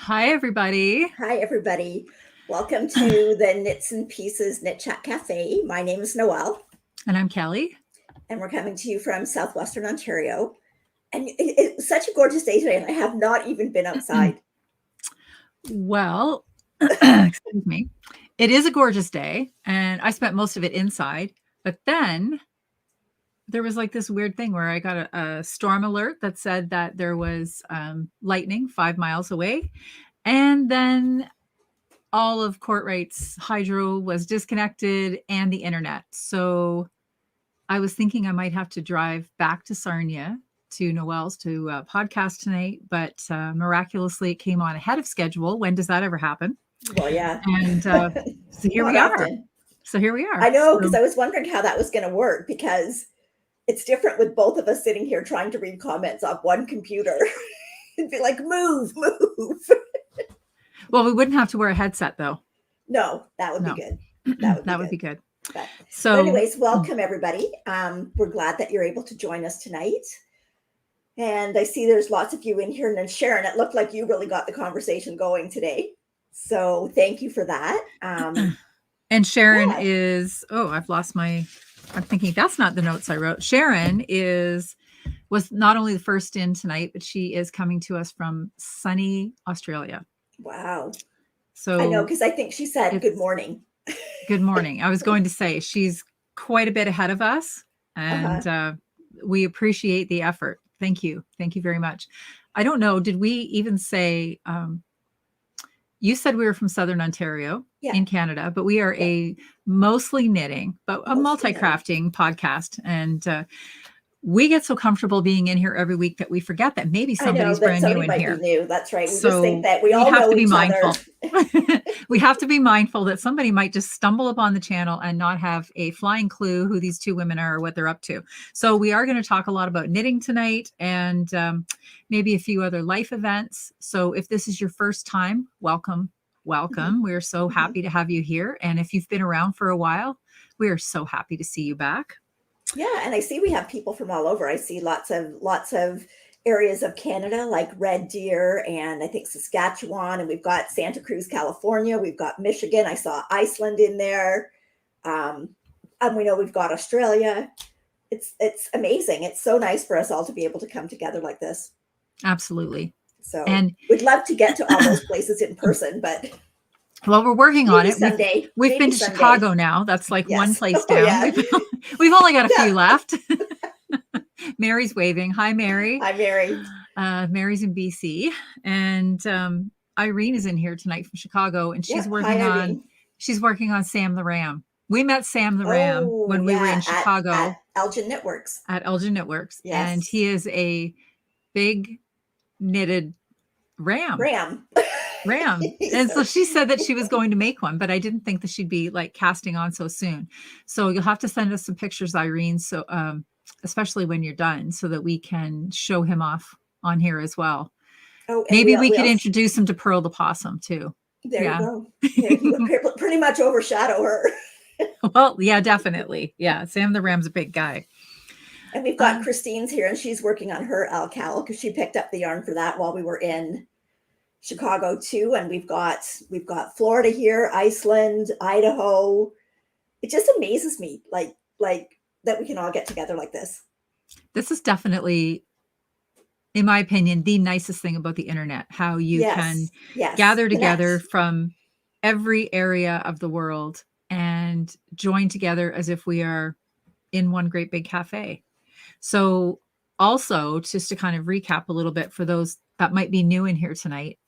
Hi, everybody. Hi, everybody. Welcome to the Knits and Pieces KnitChat Cafe. My name is Noelle. And I'm Kelly. And we're coming to you from Southwestern Ontario. And it's such a gorgeous day today, and I have not even been outside. Well, excuse me. It is a gorgeous day, and I spent most of it inside. But then there was like this weird thing where I got a storm alert that said that there was lightning 5 miles away. And then all of Courtright's hydro was disconnected and the internet. So I was thinking I might have to drive back to Sarnia to Noelle's to podcast tonight, but miraculously it came on ahead of schedule. When does that ever happen? Well, yeah. And so here we are. So here we are. I know, because I was wondering how that was going to work, because it's different with both of us sitting here trying to read comments off one computer. It'd be like, move. Well, we wouldn't have to wear a headset, though. No, that would be good. That would be good. But anyways, welcome, everybody. We're glad that you're able to join us tonight. And I see there's lots of you in here. And then Sharon, it looked like you really got the conversation going today. So thank you for that. And Sharon is, I've lost I'm thinking that's not the notes I wrote. Sharon was not only the first in tonight, but she is coming to us from sunny Australia. Wow. So I know, because I think she said good morning. Good morning. I was going to say she's quite a bit ahead of us, and we appreciate the effort. Thank you. Thank you very much. I don't know. Did we even say, you said we were from Southern Ontario in Canada, but we are a mostly knitting, but a multi-crafting podcast. And we get so comfortable being in here every week that we forget that maybe somebody's brand new in here. That's right. We just think that we all have to be mindful. We have to be mindful that somebody might just stumble upon the channel and not have a flying clue who these two women are or what they're up to. So we are going to talk a lot about knitting tonight, and maybe a few other life events. So if this is your first time, welcome. We're so happy to have you here. And if you've been around for a while, we are so happy to see you back. Yeah, and I see we have people from all over. I see lots of areas of Canada, like Red Deer and I think Saskatchewan, and we've got Santa Cruz, California. We've got Michigan. I saw Iceland in there. And we know we've got Australia. It's amazing. It's so nice for us all to be able to come together like this. Absolutely. So we'd love to get to all those places in person, but well, we're working on it. Someday. We've been to Chicago now. That's like one place down. Yeah. We've only got a few left. Mary's waving. Hi, Mary. Hi, Mary. Mary's in BC. And Irene is in here tonight from Chicago, and she's working on Sam the Ram. We met Sam the Ram when we were in Chicago. At Elgin Knitworks. At Elgin Knitworks. Yes. And he is a big knitted ram. And so she said that she was going to make one, but I didn't think that she'd be like casting on so soon. So you'll have to send us some pictures, Irene. So especially when you're done, so that we can show him off on here as well. Maybe we could introduce him to Pearl the Possum too. There you go. You pretty much overshadow her. Well, yeah, definitely. Yeah. Sam the Ram's a big guy. And we've got Christine's here, and she's working on her alcal because she picked up the yarn for that while we were in Chicago too. And we've got Florida here, Iceland, Idaho. It just amazes me like that we can all get together like this. This is definitely, in my opinion, the nicest thing about the internet, how you can gather together from every area of the world and join together as if we are in one great big cafe. So also, just to kind of recap a little bit for those that might be new in here tonight,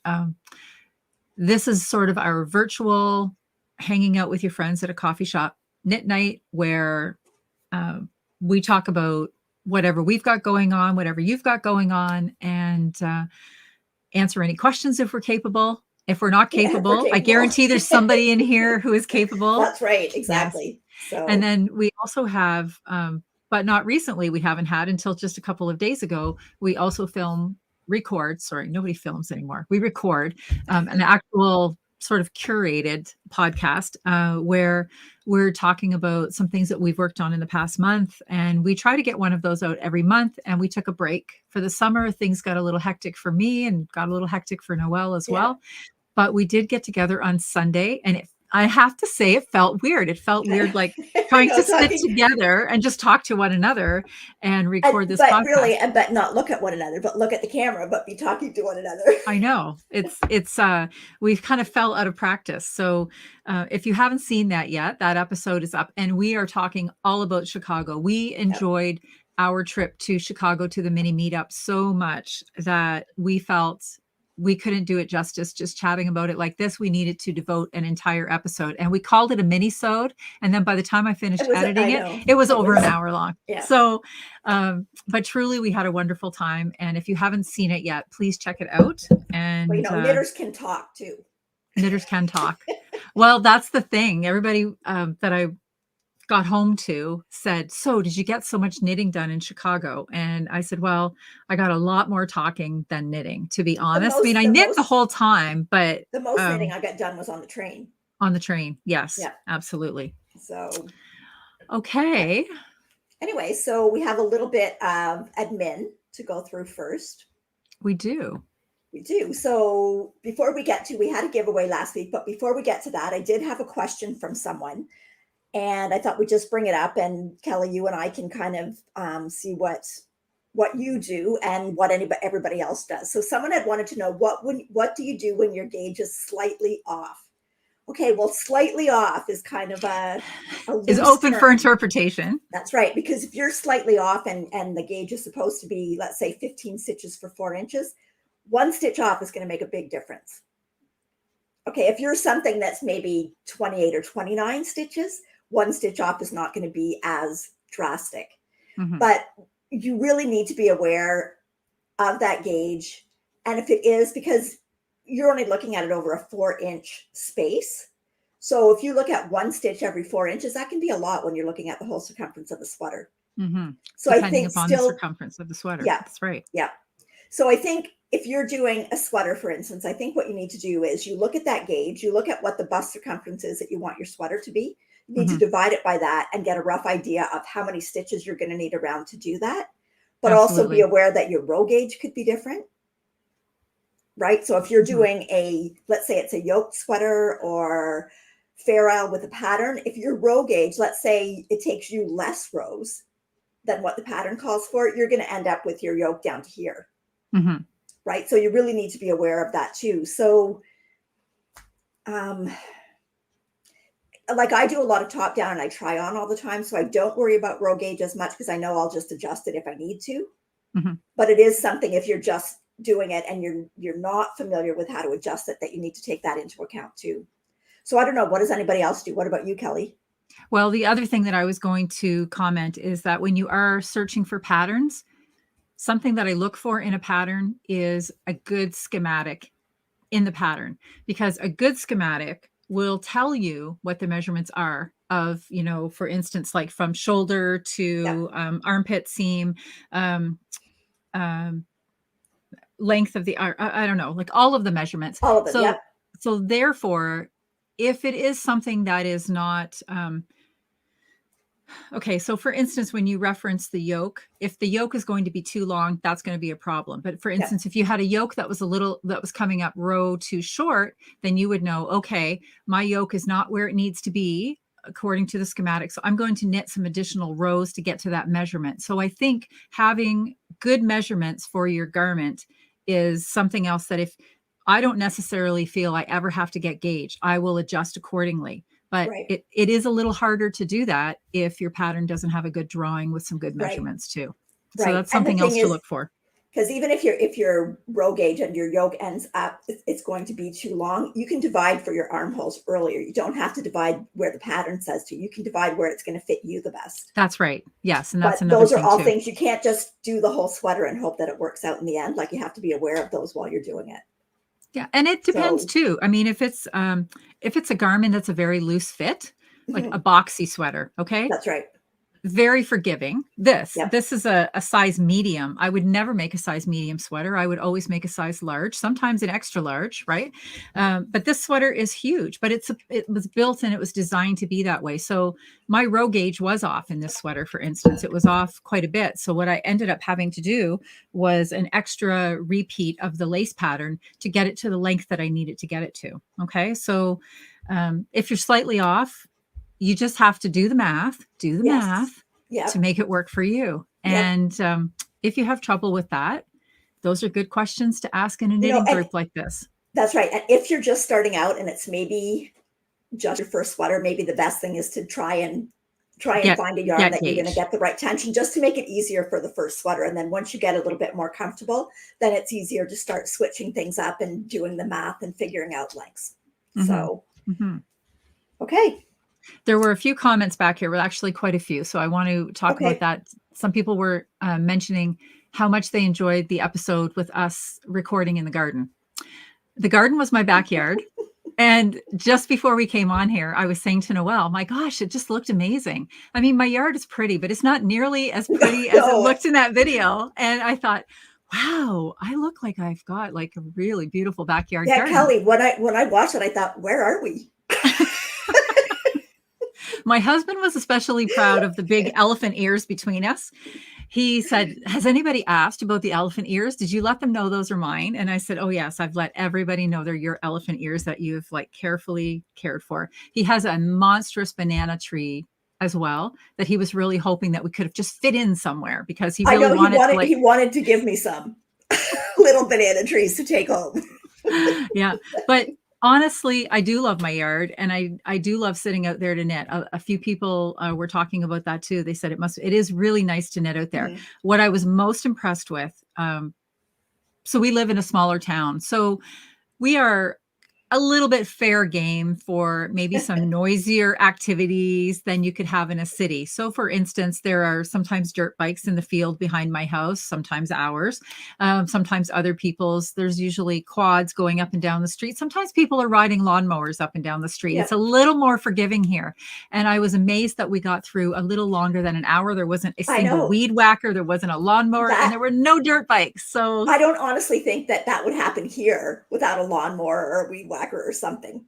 this is sort of our virtual hanging out with your friends at a coffee shop knit night, where we talk about whatever we've got going on, whatever you've got going on, and answer any questions if we're capable. If we're not Yeah, if we're capable, I capable. guarantee there's somebody in here who is capable. That's right. Yes. Exactly. So, And then we also have, but not recently, we haven't had until just a couple of days ago, we also record, sorry, nobody films anymore. We record an actual sort of curated podcast where we're talking about some things that we've worked on in the past month. And we try to get one of those out every month. And we took a break for the summer. Things got a little hectic for me and got a little hectic for Noelle as well. But we did get together on Sunday, and I have to say it felt weird. It felt weird, like trying to sit together and just talk to one another and record this podcast. Really, but not look at one another, but look at the camera, but be talking to one another. I know. It's we've kind of fell out of practice. So if you haven't seen that yet, that episode is up, and we are talking all about Chicago. We enjoyed our trip to Chicago to the mini meetup so much that we felt we couldn't do it justice just chatting about it like this. We needed to devote an entire episode, and we called it a mini-sode. And then by the time I finished editing it was over an hour long. Yeah. So, but truly we had a wonderful time. And if you haven't seen it yet, please check it out. And knitters can talk too. Knitters can talk. Well, that's the thing. Everybody that I got home to said, so did you get so much knitting done in Chicago? And I said, well, I got a lot more talking than knitting, to be honest. I knit the whole time, but the most knitting I got done was on the train. On the train. Yes, absolutely. So, okay. Anyway, so we have a little bit of admin to go through first. We do. So before we had a giveaway last week, but before we get to that, I did have a question from someone. And I thought we'd just bring it up, and Kelly, you and I can kind of see what you do and what everybody else does. So someone had wanted to know what do you do when your gauge is slightly off? Okay, well, slightly off is kind of a is open term for interpretation. That's right, because if you're slightly off and the gauge is supposed to be, let's say, 15 stitches for 4 inches, 1 stitch off is going to make a big difference. Okay, if you're something that's maybe 28 or 29 stitches, 1 stitch off is not going to be as drastic. Mm-hmm. But you really need to be aware of that gauge. And if it is, because you're only looking at it over a 4-inch space. So if you look at 1 stitch every 4 inches, that can be a lot when you're looking at the whole circumference of the sweater. Mm-hmm. So depending upon the circumference of the sweater. Yeah, that's right. Yeah. So I think if you're doing a sweater, for instance, I think what you need to do is you look at that gauge, you look at what the bust circumference is that you want your sweater to be. You need to divide it by that and get a rough idea of how many stitches you're going to need around to do that. But also be aware that your row gauge could be different, right? So if you're doing let's say it's a yoke sweater or fair isle with a pattern, if your row gauge, let's say it takes you less rows than what the pattern calls for, you're going to end up with your yoke down to here, right? So you really need to be aware of that too. So, like I do a lot of top down and I try on all the time. So I don't worry about row gauge as much because I know I'll just adjust it if I need to. But it is something, if you're just doing it and you're not familiar with how to adjust it, that you need to take that into account too. So I don't know. What does anybody else do? What about you, Kelly? Well, the other thing that I was going to comment is that when you are searching for patterns, something that I look for in a pattern is a good schematic in the pattern, because a good schematic will tell you what the measurements are of, for instance, like from shoulder to armpit seam, length of the arm, I don't know, like all of the measurements. All of it, So therefore, if it is something that is not, okay, so for instance, when you reference the yoke, if the yoke is going to be too long, that's going to be a problem. But for instance, if you had a yoke that was coming up row too short, then you would know, okay, my yoke is not where it needs to be according to the schematic. So I'm going to knit some additional rows to get to that measurement. So I think having good measurements for your garment is something else that if I don't necessarily feel I ever have to get gauged, I will adjust accordingly. But it is a little harder to do that if your pattern doesn't have a good drawing with some good measurements too. So that's something else to look for. Because even if your row gauge and your yoke ends up, it's going to be too long, you can divide for your armholes earlier. You don't have to divide where the pattern says to. You can divide where it's going to fit you the best. That's right. Yes. And that's But another those are thing all too. things you can't just do the whole sweater and hope that it works out in the end. Like, you have to be aware of those while you're doing it. Yeah. And it depends So, too. I mean, if it's a garment that's a very loose fit, like a mhm, boxy sweater, okay? that's right. Very forgiving. This Yep. is a size medium. I would never make a size medium sweater. I would always make a size large, sometimes an extra large, right? But this sweater is huge, but it was built and it was designed to be that way. So my row gauge was off in this sweater, for instance. It was off quite a bit. So what I ended up having to do was an extra repeat of the lace pattern to get it to the length that I needed to get it to. Okay. So if you're slightly off, you just have to do the math Yes. to Yep. make it work for you. Yep. And if you have trouble with that, those are good questions to ask in a You know, knitting and group like this. that's right. And if you're just starting out and it's maybe just your first sweater, maybe the best thing is to try and Get find a yarn get that you're going to gauge. get the right tension, just to make it easier for the first sweater. And then once you get a little bit more comfortable, then it's easier to start switching things up and doing the math and figuring out lengths. Mhm. So, Mhm. okay. There were a few comments back here, well, actually quite a few. So I want to talk about Okay. that. Some people were mentioning how much they enjoyed the episode with us recording in the garden. The garden was my backyard. And just before we came on here, I was saying to Noelle, my gosh, it just looked amazing. I mean, my yard is pretty, but it's not nearly as pretty as it No, looked in that video. And I thought, wow, I look like I've got like a really beautiful backyard yeah, garden. Kelly, when I watched it, I thought, where are we? My husband was especially proud of the big elephant ears between us. He said, has anybody asked about the elephant ears? Did you let them know those are mine? And I said, oh yes, I've let everybody know they're your elephant ears that you've like carefully cared for. He has a monstrous banana tree as well that he was really hoping that we could have just fit in somewhere because he I really know wanted to like, he wanted to give me some little banana trees to take home. yeah. But honestly, I do love my yard and I do love sitting out there to knit. A few people were talking about that too. They said it is really nice to knit out there. Mhm. What I was most impressed with, so we live in a smaller town. So we are a little bit fair game for maybe some noisier activities than you could have in a city. So for instance, there are sometimes dirt bikes in the field behind my house, sometimes ours, sometimes other people's. There's usually quads going up and down the street. Sometimes people are riding lawnmowers up and down the street. It's Yep. a little more forgiving here. And I was amazed that we got through a little longer than an hour. There wasn't a I single know weed whacker. There wasn't a lawnmower and that. there were no dirt bikes. So I don't honestly think that that would happen here without a lawnmower or a weed whacker or something.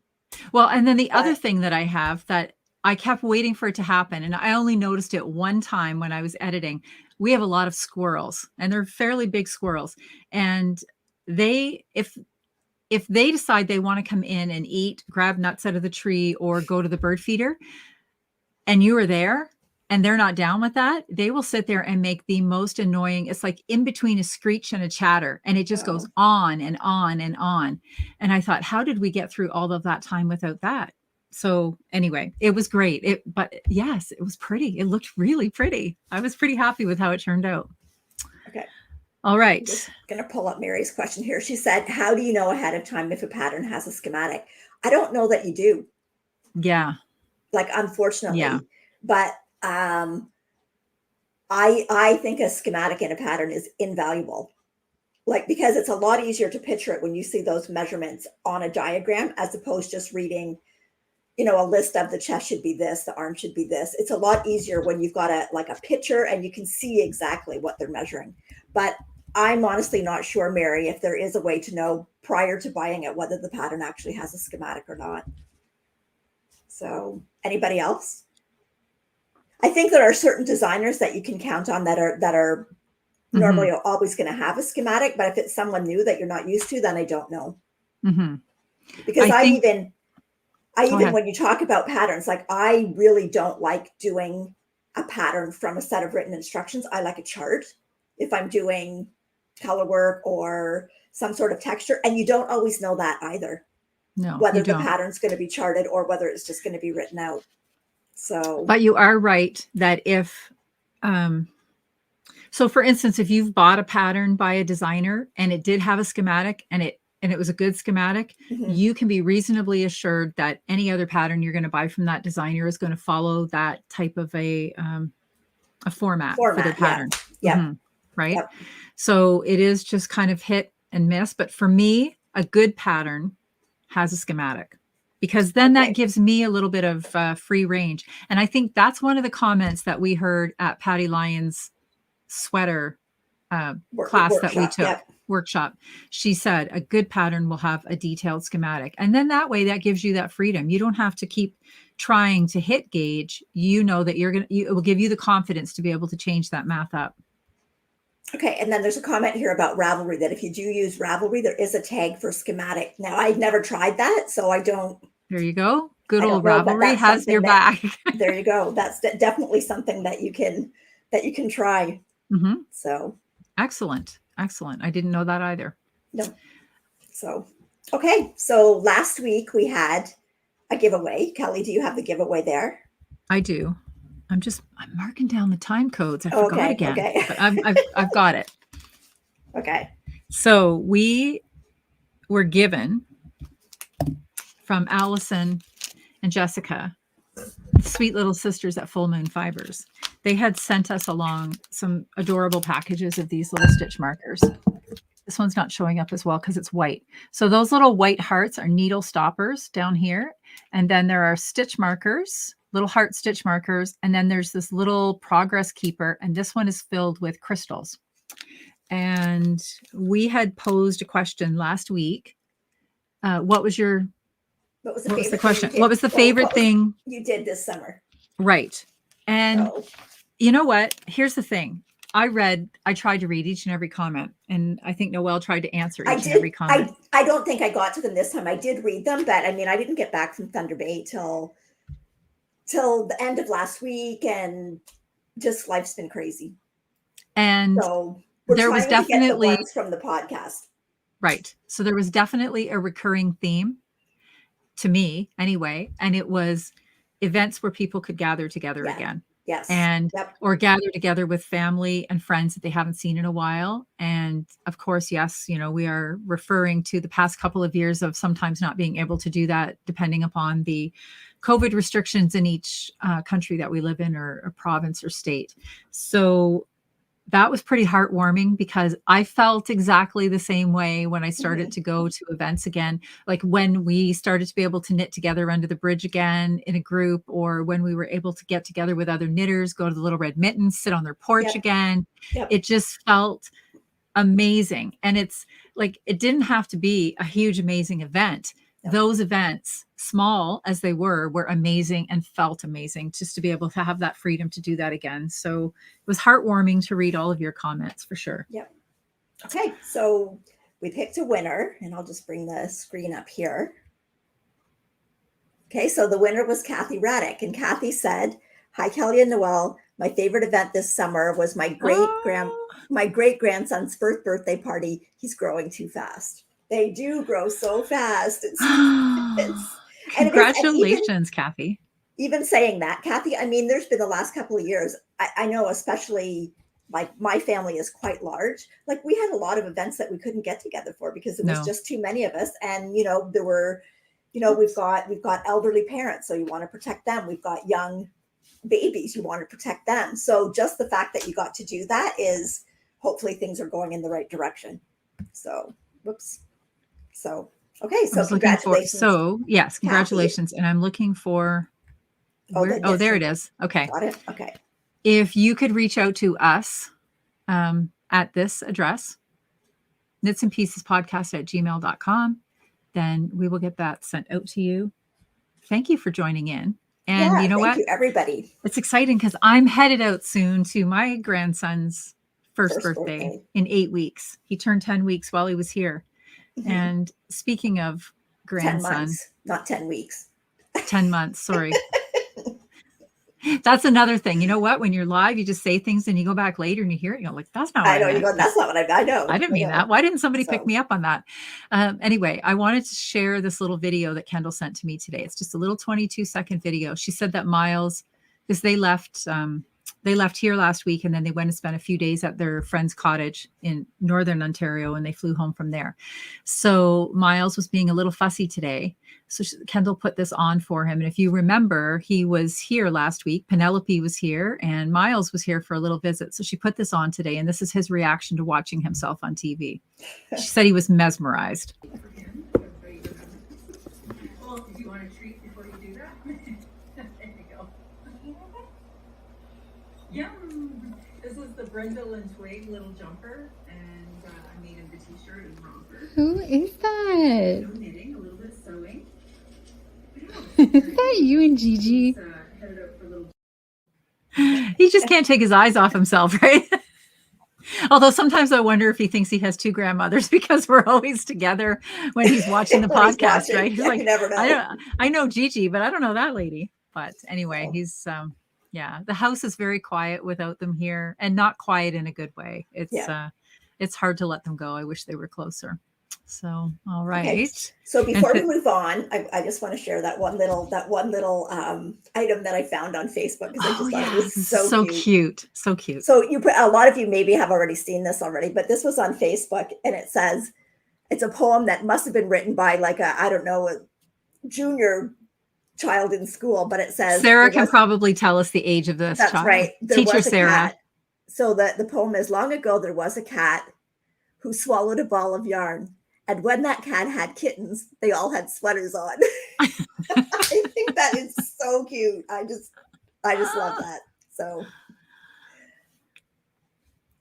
well, and then the other But thing that I have that I kept waiting for it to happen, and I only noticed it one time when I was editing. We have a lot of squirrels, and they're fairly big squirrels. And they, if they decide they want to come in and eat, grab nuts out of the tree, or go to the bird feeder, and you are there, and they're not down with that, they will sit there and make the most annoying. It's like in between a screech and a chatter, and it just goes oh, on and on and on. And I thought, how did we get through all of that time without that? So anyway, it was great. But yes, it was pretty. It looked really pretty. I was pretty happy with how it turned out. okay. All I'm right. just going to pull up Mary's question here. She said, how do you know ahead of time if a pattern has a schematic? I don't know that you do, Yeah. like, Yeah. unfortunately, but I think a schematic in a pattern is invaluable. Like, because it's a lot easier to picture it when you see those measurements on a diagram as opposed to just reading, a list of the chest should be this, the arm should be this. It's a lot easier when you've got a picture and you can see exactly what they're measuring. But I'm honestly not sure, Mary, if there is a way to know prior to buying it whether the pattern actually has a schematic or not. So, anybody else? I think there are certain designers that you can count on that are normally Mm-hmm. always going to have a schematic, but if it's someone new that you're not used to, then I don't know. Mm-hmm. Because I think, I go even ahead. when you talk about patterns, like, I really don't like doing a pattern from a set of written instructions. I like a chart if I'm doing color work or some sort of texture, and you don't always know that either, No, you whether the don't. pattern's going to be charted or whether it's just going to be written out. So, But you are right that if, um, So for instance, if you've bought a pattern by a designer and it did have a schematic and it was a good schematic, you can be reasonably assured that any other pattern you're going to buy from that designer is going to follow that type of a format for their pattern. Yeah. Right. Yep. So it is just kind of hit and miss. But for me, a good pattern has a schematic, because then that gives me a little bit of free range. And I think that's one of the comments that we heard at Patty Lyon's sweater class that we took. Workshop. She said a good pattern will have a detailed schematic. And then that way that gives you that freedom. You don't have to keep trying to hit gauge. You know that it will give you the confidence to be able to change that math up. Okay. And then there's a comment here about Ravelry, that if you do use Ravelry, there is a tag for schematic. Now, I've never tried that, so I don't. There you go. Good old Ravelry has your back. There you go. That's definitely something that you can try. So excellent. I didn't know that either. No. So, okay. So last week we had a giveaway. Kelly, do you have the giveaway there? I do. I'm marking down the time codes. I forgot again. Okay. But I've got it. Okay. So we were given from Allison and Jessica, sweet little sisters at Full Moon Fibers. They had sent us along some adorable packages of these little stitch markers. This one's not showing up as well because it's white. So those little white hearts are needle stoppers down here. And then there are stitch markers, little heart stitch markers. And then there's this little progress keeper. And this one is filled with crystals. And we had posed a question last week. What was the question? What was the favorite thing you did this summer? Right. And you know what? Here's the thing. I tried to read each and every comment, and I think Noelle tried to answer each and every comment. I don't think I got to them this time. I did read them, but I mean, I didn't get back from Thunder Bay till the end of last week, and just life's been crazy. And so there was definitely to get the ones from the podcast. Right. So there was definitely a recurring theme to me anyway. And it was events where people could gather together again. Yes. And or gather together with family and friends that they haven't seen in a while. And of course, yes, we are referring to the past couple of years of sometimes not being able to do that, depending upon the COVID restrictions in each country that we live in, or province or state. So that was pretty heartwarming, because I felt exactly the same way when I started to go to events again, like when we started to be able to knit together under the bridge again in a group, or when we were able to get together with other knitters, go to the Little Red Mittens, sit on their porch again. It just felt amazing. And it's like, it didn't have to be a huge, amazing event. Those events, small as they were amazing and felt amazing, just to be able to have that freedom to do that again. So it was heartwarming to read all of your comments, for sure. Yep. Okay. So we picked a winner, and I'll just bring the screen up here. Okay. So the winner was Kathy Raddick, and Kathy said, "Hi, Kelly and Noelle. My favorite event this summer was my great grandson's first birthday party. He's growing too fast." They do grow so fast. Congratulations, Kathy. Even saying that, Kathy, I mean, there's been the last couple of years, I know, especially like my family is quite large. Like, we had a lot of events that we couldn't get together for because it was just too many of us. And, there were, we've got elderly parents, so you want to protect them. We've got young babies, you want to protect them. So just the fact that you got to do that is, hopefully things are going in the right direction. So, whoops. So, okay. So congratulations. Yes, congratulations. Kathy. And I'm looking for, there it is. Okay. Got it. Okay. If you could reach out to us at this address, knitsandpiecespodcast@gmail.com, then we will get that sent out to you. Thank you for joining in. And you know what? Thank you, everybody. It's exciting because I'm headed out soon to my grandson's first birthday in 8 weeks. He turned 10 weeks while he was here. And speaking of grandson, 10 months, not 10 weeks. 10 months, sorry. That's another thing. You know what? When you're live, you just say things and you go back later and you hear it. You're like, that's not what I know. You go, that's not what I know. I didn't mean that. Why didn't somebody pick me up on that? Anyway, I wanted to share this little video that Kendall sent to me today. It's just a little 22-second video. She said that Miles, because they left they left here last week and then they went and spent a few days at their friend's cottage in Northern Ontario and they flew home from there. So Miles was being a little fussy today. So Kendall put this on for him. And if you remember, he was here last week. Penelope was here and Miles was here for a little visit. So she put this on today. And this is his reaction to watching himself on TV. She said he was mesmerized. Well, do you want a treat before you do that? There you go. Yum! This is the Brindle and Twig little jumper, and I made him the t-shirt and romper. Who is that? No knitting, a little bit of sewing. Is that you and Gigi? Headed out for a little. He just can't take his eyes off himself, right? Although sometimes I wonder if he thinks he has two grandmothers because we're always together when he's watching the podcast, right? He's like, you never know. I know Gigi, but I don't know that lady. But anyway, he's yeah, the house is very quiet without them here, and not quiet in a good way. It's hard to let them go. I wish they were closer. So, all right. Okay. So before we move on, I just want to share that one little item that I found on Facebook because I just thought it was so cute. So cute. So a lot of you maybe have already seen this already, but this was on Facebook and it says it's a poem that must have been written by like a junior child in school, but it says Sarah can probably tell us the age of this that's child. Right. Teacher Sarah. Cat. So the poem is, long ago there was a cat who swallowed a ball of yarn. And when that cat had kittens, they all had sweaters on. I think that is so cute. I just love that. So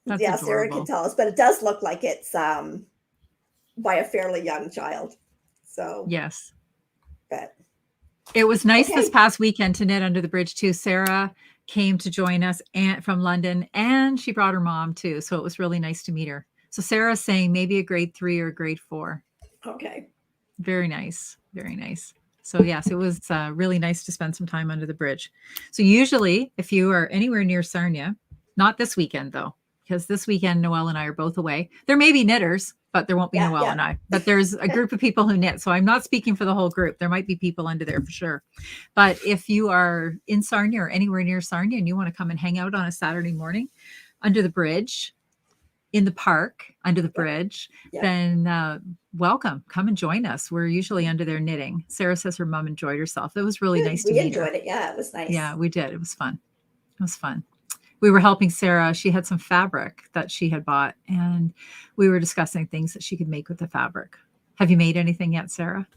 that's yeah, adorable. Sarah can tell us, but it does look like it's by a fairly young child. So yes. But it was nice this past weekend to knit under the bridge too. Sarah came to join us from London and she brought her mom too. So it was really nice to meet her. So Sarah's saying maybe a grade 3 or grade 4. Okay. Very nice. Very nice. So yes, it was really nice to spend some time under the bridge. So usually if you are anywhere near Sarnia, not this weekend though, because this weekend Noelle and I are both away. There may be knitters, but there won't be Noelle and I. But there's a group of people who knit. So I'm not speaking for the whole group. There might be people under there for sure. But if you are in Sarnia or anywhere near Sarnia and you want to come and hang out on a Saturday morning under the bridge, in the park under the bridge, then welcome. Come and join us. We're usually under there knitting. Sarah says her mom enjoyed herself. It was really nice to meet her. We enjoyed it. Yeah, it was nice. Yeah, we did. It was fun. It was fun. We were helping Sarah. She had some fabric that she had bought, and we were discussing things that she could make with the fabric. Have you made anything yet, Sarah?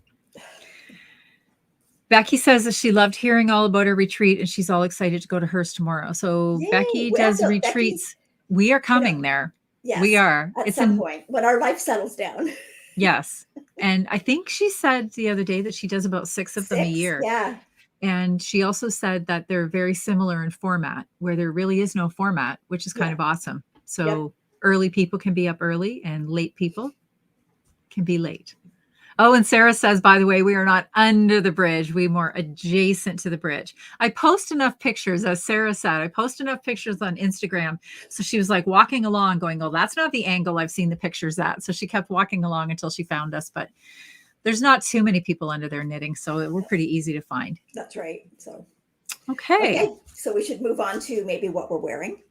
Becky says that she loved hearing all about her retreat, and she's all excited to go to hers tomorrow. So yay, Becky does retreats. We are coming there. Yes, we are. At some point when our life settles down. Yes. And I think she said the other day that she does about 6 of them a year. Yeah. And she also said that they're very similar in format, where there really is no format, which is kind of awesome. So early people can be up early and late people can be late. Oh, and Sarah says, by the way, we are not under the bridge. We're more adjacent to the bridge. I post enough pictures, as Sarah said, I post enough pictures on Instagram. So she was like walking along going, oh, that's not the angle I've seen the pictures at. So she kept walking along until she found us. But there's not too many people under there knitting. So we're pretty easy to find. That's right. So, okay. So we should move on to maybe what we're wearing.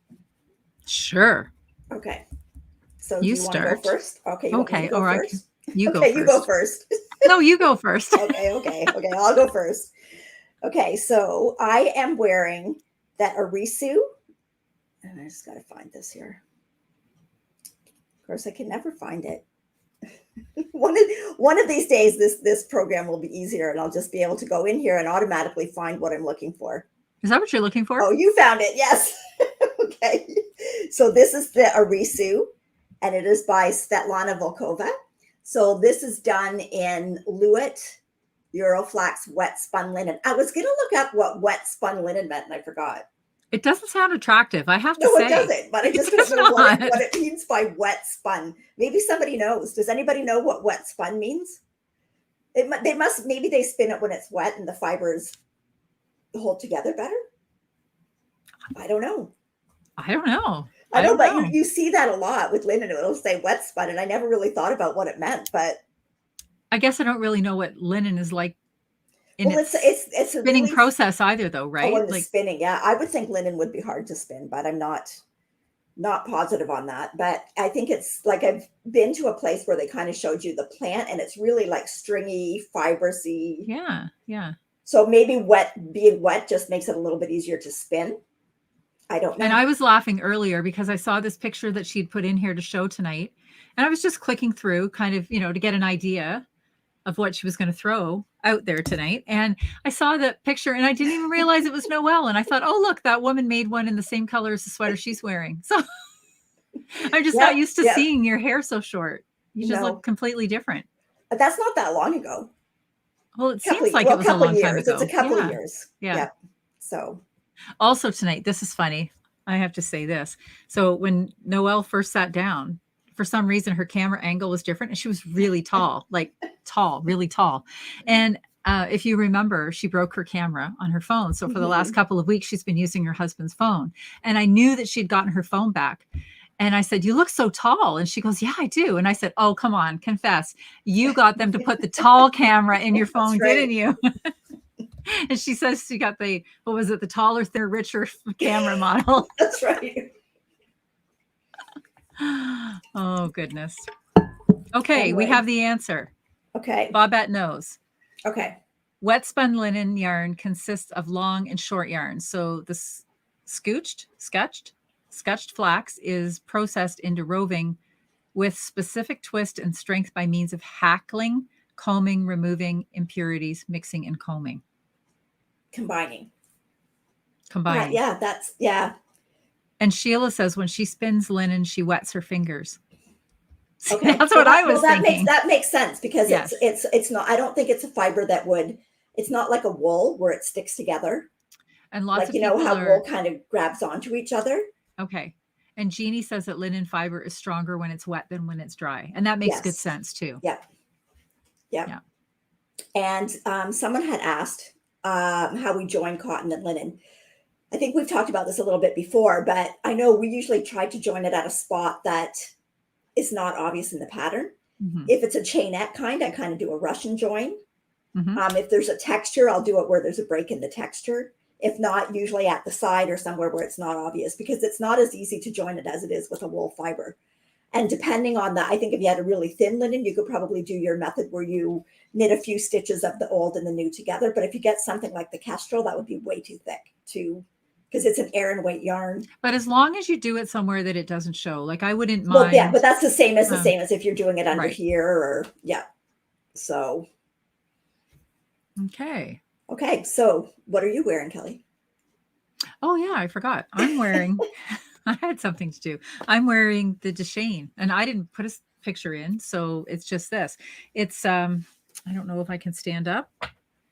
Sure. Okay. So you do you start. want to go first? Okay. Okay. All right. You go first. You go first. No, you go first. Okay. I'll go first. Okay. So I am wearing that Arisu. And I just got to find this here. Of course, I can never find it. One of these days, this program will be easier and I'll just be able to go in here and automatically find what I'm looking for. Is that what you're looking for? Oh, you found it. Yes. Okay. So this is the Arisu and it is by Svetlana Volkova. So this is done in Luet Euroflax wet spun linen. I was going to look up what wet spun linen meant and I forgot. It doesn't sound attractive, I have to say. No, it doesn't, but I just don't know what it means by wet spun. Maybe somebody knows. Does anybody know what wet spun means? Maybe they spin it when it's wet and the fibers hold together better. I don't know. I don't know. I know, but you see that a lot with linen. It'll say wet spun, and I never really thought about what it meant. But I guess I don't really know what linen is like. in Well, its it's a spinning really process either, though, oh, right? in the Like, spinning. Yeah, I would think linen would be hard to spin, but I'm not positive on that. But I think it's like I've been to a place where they kind of showed you the plant, and it's really like stringy, fibrous-y. yeah, yeah. So maybe being wet just makes it a little bit easier to spin. I don't And know. I was laughing earlier because I saw this picture that she'd put in here to show tonight. And I was just clicking through kind of, to get an idea of what she was going to throw out there tonight. And I saw the picture and I didn't even realize it was Noelle. And I thought, oh, look, that woman made one in the same color as the sweater she's wearing. So I'm just not Yep, used to yep. seeing your hair so short. You just look No, completely different. but that's not that long ago. Well, it Couple, seems like well, it a was a couple long time years. It's a ago. couple Yeah. years. Yeah. Yep. So Also tonight, this is funny. I have to say this. So when Noelle first sat down, for some reason her camera angle was different and she was really tall, like tall, really tall. And if you remember, she broke her camera on her phone. So for the last couple of weeks, she's been using her husband's phone. And I knew that she'd gotten her phone back. And I said, you look so tall. And she goes, yeah, I do. And I said, oh, come on, confess. You got them to put the tall camera in your phone, right. didn't you? And she says she got the taller, thinner, richer camera model. That's right. Oh, goodness. Okay, we Anyway. have the answer. Okay. Bobette knows. Okay. Wet spun linen yarn consists of long and short yarns. So the sketched flax is processed into roving with specific twist and strength by means of hackling, combing, removing impurities, mixing, and combing. Combining. Combining. Yeah. And Sheila says when she spins linen, she wets her fingers. Okay. That's what I was thinking. That makes sense because Yes. it's not, I don't think it's a fiber it's not like a wool where it sticks together. And lots like, of people how wool kind of grabs onto each other. Okay. And Jeannie says that linen fiber is stronger when it's wet than when it's dry. And that makes good sense too. Yeah. And someone had asked how we join cotton and linen. I think we've talked about this a little bit before, but I know we usually try to join it at a spot that is not obvious in the pattern. Mm-hmm. If it's a chainette kind, I kind of do a Russian join. Mm-hmm. If there's a texture, I'll do it where there's a break in the texture. If not, usually at the side or somewhere where it's not obvious, because it's not as easy to join it as it is with a wool fiber. And depending on that, I think if you had a really thin linen, you could probably do your method where you knit a few stitches of the old and the new together. But if you get something like the Kestrel, that would be way too thick because it's an Aran weight yarn. But as long as you do it somewhere that it doesn't show, like I wouldn't mind. Well, yeah, but that's the same as as if you're doing it under right. here or So. Okay. So what are you wearing, Kelly? Oh yeah, I forgot. I'm wearing, I had something to do. I'm wearing the Deshane and I didn't put a picture in. So it's just this. It's, I don't know if I can stand up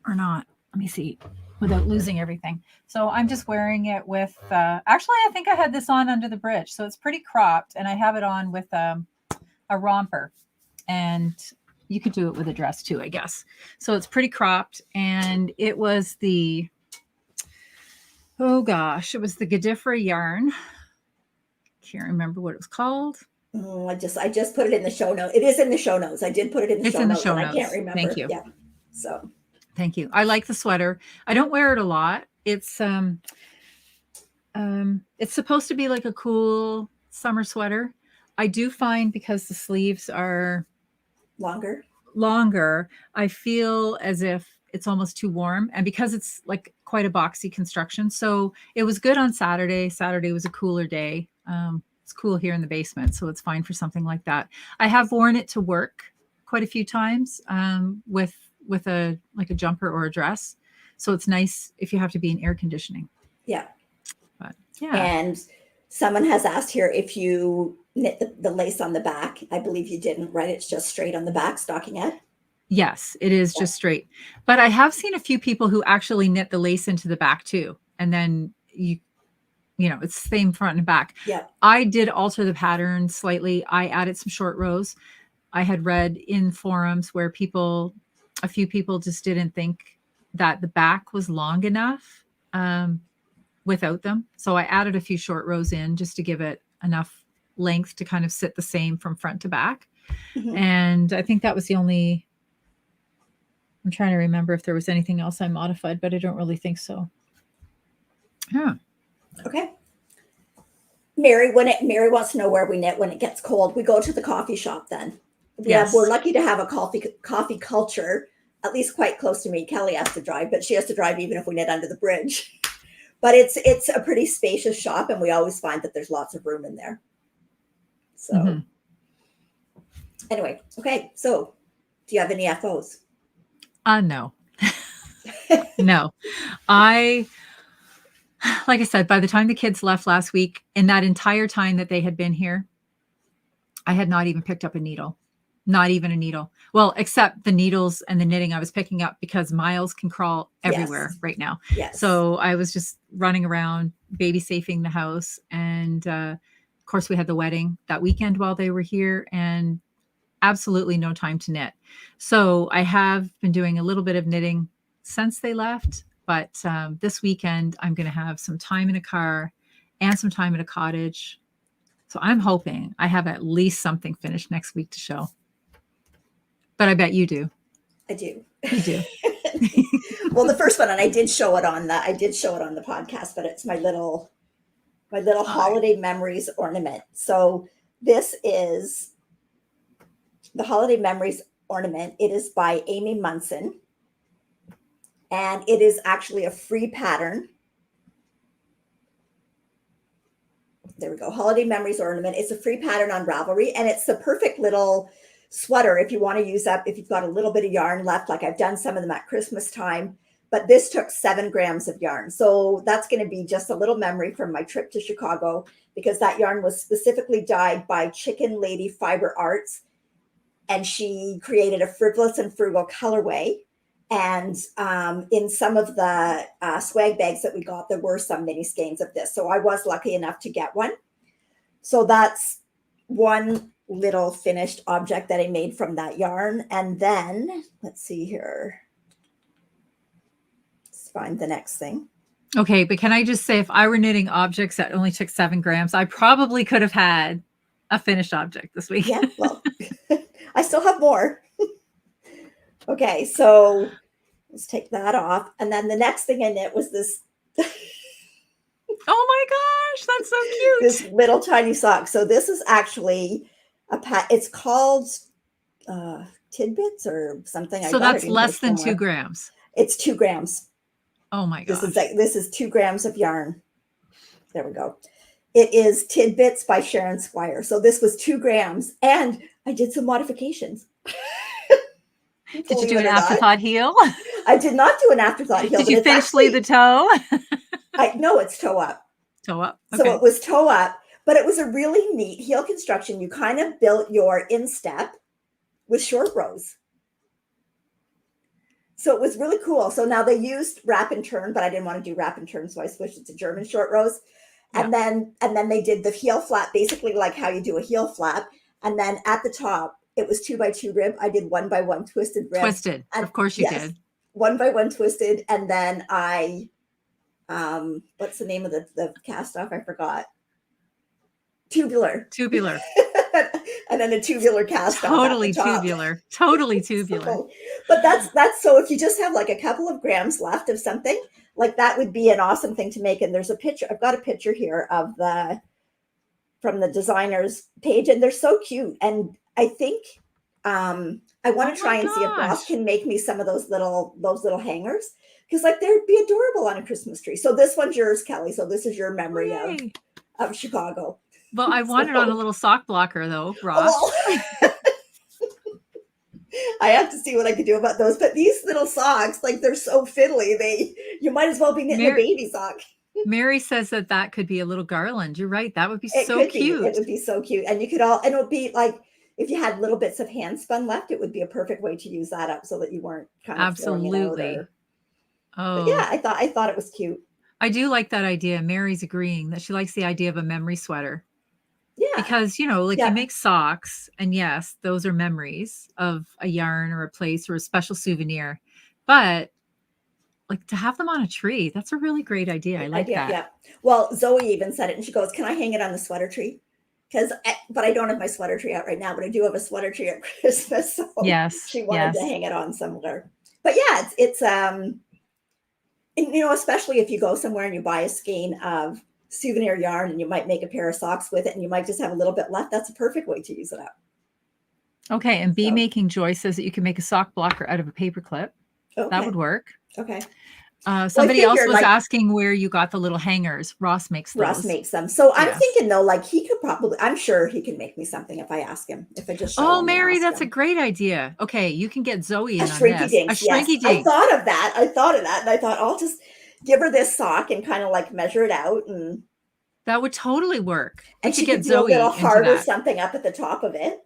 or not. Let me see without losing everything. So I'm just wearing it with, actually, I think I had this on under the bridge. So it's pretty cropped and I have it on with a romper and you could do it with a dress too, I guess. So it's pretty cropped and it was the, oh gosh, it was the Gadifra yarn. Can't remember what it was called. Oh, I just put it in the show notes. It is in the show notes. I did put it in the show notes. I can't remember. Thank you. Yeah. So thank you. I like the sweater. I don't wear it a lot. It's supposed to be like a cool summer sweater. I do find because the sleeves are longer, I feel as if it's almost too warm. And because it's like quite a boxy construction. So it was good on Saturday. Saturday was a cooler day. It's cool here in the basement. So it's fine for something like that. I have worn it to work quite a few times with a jumper or a dress. So it's nice if you have to be in air conditioning. Yeah. But yeah. And someone has asked here if you knit the lace on the back. I believe you didn't, right? It's just straight on the back stockinette. Yes, it is just straight. But I have seen a few people who actually knit the lace into the back too. And then it's the same front and back. Yeah. I did alter the pattern slightly. I added some short rows. I had read in forums where a few people just didn't think that the back was long enough without them. So I added a few short rows in just to give it enough length to kind of sit the same from front to back. Mm-hmm. And I think that was the only I'm trying to remember if there was anything else I modified, but I don't really think so. Yeah. Okay. Mary wants to know where we knit when it gets cold. We go to the coffee shop then. We're lucky to have a coffee culture, at least quite close to me. Kelly has to drive, but she has to drive even if we knit under the bridge. But it's a pretty spacious shop, and we always find that there's lots of room in there. So anyway, okay. So do you have any FOs? No. No. Like I said, by the time the kids left last week, in that entire time that they had been here, I had not even picked up a needle. Not even a needle. Well, except the needles and the knitting I was picking up because Miles can crawl everywhere right now. Yes. So I was just running around, baby safing the house. And of course, we had the wedding that weekend while they were here, and absolutely no time to knit. So I have been doing a little bit of knitting since they left. But this weekend, I'm going to have some time in a car and some time in a cottage. So I'm hoping I have at least something finished next week to show. But I bet you do. I do. You do. Well, the first one, and I did show it on the podcast, but it's my little holiday memories ornament. So this is the holiday memories ornament. It is by Amy Munson, and it is actually a free pattern. There we go. Holiday memories ornament. It's a free pattern on Ravelry, and it's the perfect little sweater if you want to use up, if you've got a little bit of yarn left, like I've done some of them at Christmas time, but this took 7 grams of yarn. So that's going to be just a little memory from my trip to Chicago, because that yarn was specifically dyed by Chicken Lady Fiber Arts. And she created a frivolous and frugal colorway. And in some of the swag bags that we got, there were some mini skeins of this. So I was lucky enough to get one. So that's one little finished object that I made from that yarn. And then let's see here. Let's find the next thing. Okay, but can I just say, if I were knitting objects that only took 7 grams, I probably could have had a finished object this week. Yeah, well, I still have more. Okay, so let's take that off. And then the next thing I knit was this. Oh my gosh, that's so cute. This little tiny sock. So this is actually it's called tidbits or something. So that's less than 2 grams. It's 2 grams. Oh my gosh. This is 2 grams of yarn. There we go. It is Tidbits by Sharon Squire. So this was 2 grams, and I did some modifications. Did you do an afterthought heel? I did not do an afterthought heel. Did you finish the toe? No, it's toe up. Toe up. Okay. So it was toe up, but it was a really neat heel construction. You kind of built your instep with short rows. So it was really cool. So now they used wrap and turn, but I didn't want to do wrap and turn, so I switched it to German short rows. And then they did the heel flap, basically like how you do a heel flap. And then at the top, it was 2x2 rib. I did 1x1 twisted rib. Twisted, of course you did. 1x1 twisted, and then I, what's the name of the cast off? I forgot. Tubular. And then a tubular cast off. Totally tubular. Totally tubular. So, but that's so if you just have like a couple of grams left of something, like that would be an awesome thing to make. And there's a picture. I've got a picture here of from the designer's page, and they're so cute. And I think I want to try and see if Ross can make me some of those little hangers, because like they'd be adorable on a Christmas tree. So this one's yours, Kelly. So this is your memory of Chicago. Well, I want it on a little sock blocker though, Ross. Oh. I have to see what I can do about those. But these little socks, like they're so fiddly. You might as well be knitting a baby sock. Mary says that could be a little garland. You're right. That would be so cute. It would be so cute. And and it would be like, if you had little bits of hand spun left, it would be a perfect way to use that up so that you weren't kind of absolutely. But yeah, I thought it was cute. I do like that idea. Mary's agreeing that she likes the idea of a memory sweater. Yeah. Because, you make socks, and yes, those are memories of a yarn or a place or a special souvenir. But like to have them on a tree, that's a really great idea. I like that. Yeah. Well, Zoe even said it, and she goes, "Can I hang it on the sweater tree?" But I don't have my sweater tree out right now, but I do have a sweater tree at Christmas. So yes, she wanted to hang it on somewhere. but yeah, it's and, you know, especially if you go somewhere and you buy a skein of souvenir yarn and you might make a pair of socks with it and you might just have a little bit left. That's a perfect way to use it up. Okay. And Bee So- Making Joy says that you can make a sock blocker out of a paper clip. Okay. That would work. Okay. Somebody else figure, was like- asking where you got the little hangers. Ross makes those. Ross makes them. So I'm Yes. thinking though, like he could probably, I'm sure he can make me something if I ask him, if I just show him Oh, and Mary, ask that's a him. great idea. Okay, you can get Zoe in A on shrinky this. dinks. A shrinky Yes. I dink. thought of that. And I thought I'll just give her this sock and kind of like measure it out, and That would totally work. We she could get could do Zoe a little into heart or that. something up at the top of it.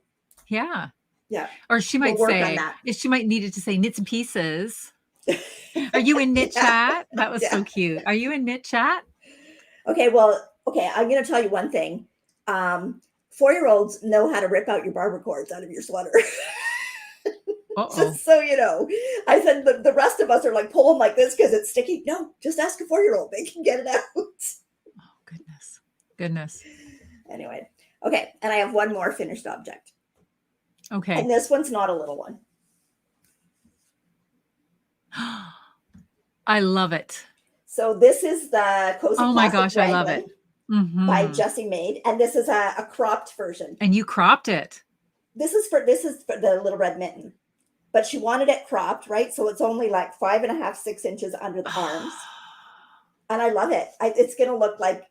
Yeah. Yeah. Or she might We'll work on say, that. she might need it to say knits and pieces. Are you in knit chat? That was so Yeah. cute. Are you in knit chat? Okay, well, okay, I'm going to tell you one thing. 4-year-olds know how to rip out your barber cords out of your sweater. Uh-oh. Just so you know. I said the rest of us are like pulling like this because it's sticky. No, just ask a 4-year-old. They can get it out. Oh, goodness. Anyway, okay, and I have one more finished object. Okay. And this one's not a little one. I love it. So this is the Cozy Oh my Classic gosh, I love Raglan it. Mhm. by Jessie Maid, and this is a cropped version. And you cropped it. This is for the little red mitten, but she wanted it cropped, right? So it's only like 5.5, 6 inches under the arms, and I love it. It's gonna look like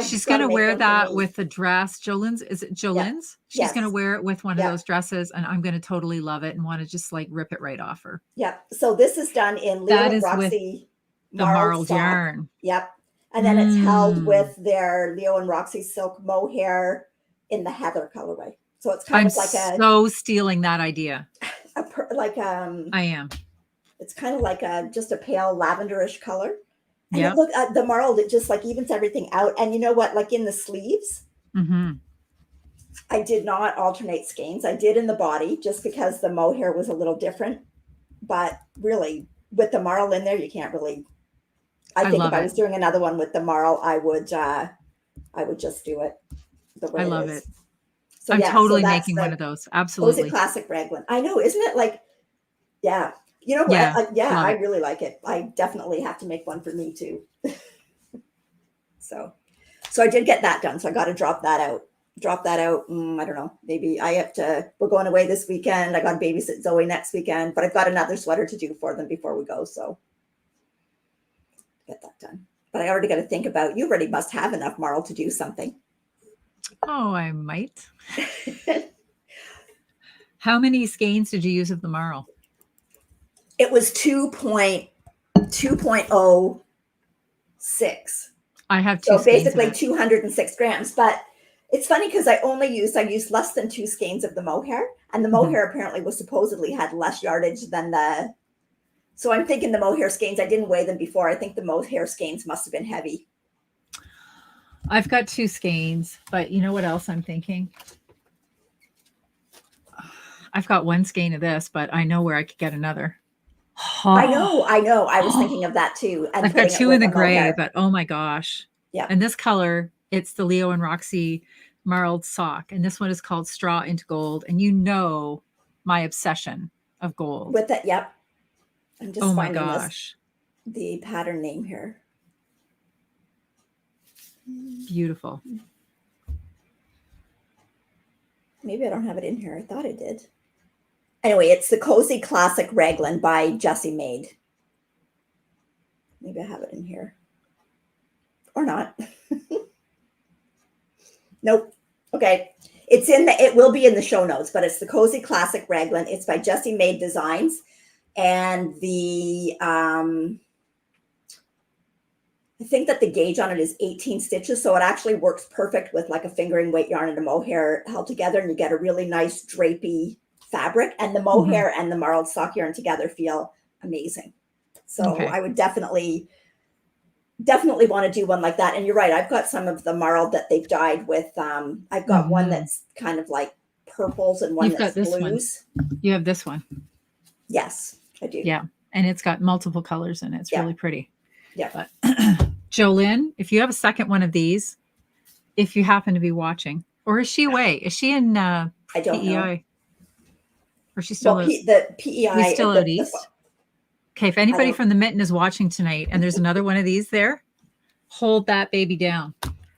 She's gonna wear that with the dress. Jolynn's, is it Jolynn's? She's Yes. gonna wear it with one of Yeah. those dresses, and I'm gonna totally love it and want to just like rip it right off her. Yep. So this is done in Leo That and is with Roxy The marled sock. yarn. Yep. And then it's held Mm. with their Leo and Roxy silk mohair in the heather colorway. So it's kind I'm of like so stealing that idea. I am. it's kind of like just a pale lavenderish color. And Yep. look at the marled, it just like evens everything out. And you know what? Like in the sleeves, Mm-hmm. I did not alternate skeins. I did in the body just because the mohair was a little different. But really, with the marl in there, you can't really. I think love if I it. was doing another one with the marl, I would just do it the way I love is. it. So I'm yeah, so totally that's making the one of those. Cozy Absolutely. Classic Raglan. I know, isn't it like? Yeah, you know what? Yeah, love I it. really like it. I definitely have to make one for me too. so I did get that done. So I got to drop that out. I don't know. Maybe I have to. We're going away this weekend. I got to babysit Zoe next weekend, but I've got another sweater to do for them before we go. So get that done. But I already got to think about. You already must have enough marl to do something. Oh, I might. How many skeins did you use of the marl? It was 2.06. I have two So skeins of basically it. 206 grams. But it's funny because I used less than 2 skeins of the mohair, and the Mhm. mohair apparently was supposedly had less yardage than the. So I'm thinking the mohair skeins. I didn't weigh them before. I think the mohair skeins must have been heavy. I've got 2 skeins, but you know what else I'm thinking? I've got 1 skein of this, but I know where I could get another. I know. I was thinking of that too. And I've got putting it 2 with in the gray, mohair. but oh my gosh. Yeah. And this color, it's the Leo and Roxy marled sock. And this one is called Straw into Gold. And you know my obsession of gold. With that, yep. I'm just Oh my finding gosh. the pattern name here. Beautiful. Maybe I don't have it in here. I thought I did. Anyway, it's the Cozy Classic Raglan by Jessie Maid. Maybe I have it in here. Or not. Nope. Okay. It will be in the show notes, but it's the Cozy Classic Raglan. It's by Jessie Maid Designs. And I think that the gauge on it is 18 stitches. So it actually works perfect with like a fingering weight yarn and a mohair held together, and you get a really nice drapey fabric, and the mohair and the marled sock yarn together feel amazing. So Okay. I would definitely want to do one like that. And you're right. I've got some of the marled that they've dyed with, I've got one that's kind of like purples and one You've that's got this one. blues. You have this one. Yes, I do. Yeah. And it's got multiple colors in it. It's Yeah. really pretty. Yeah. But Jolynn, if you have a second one of these, if you happen to be watching, or is she away? Is she in I don't know. PEI? Or she's still Well, the PEI. he's still the- out the- east? Okay, if anybody don't- from the Mitten is watching tonight and there's another one of these there, hold that baby down.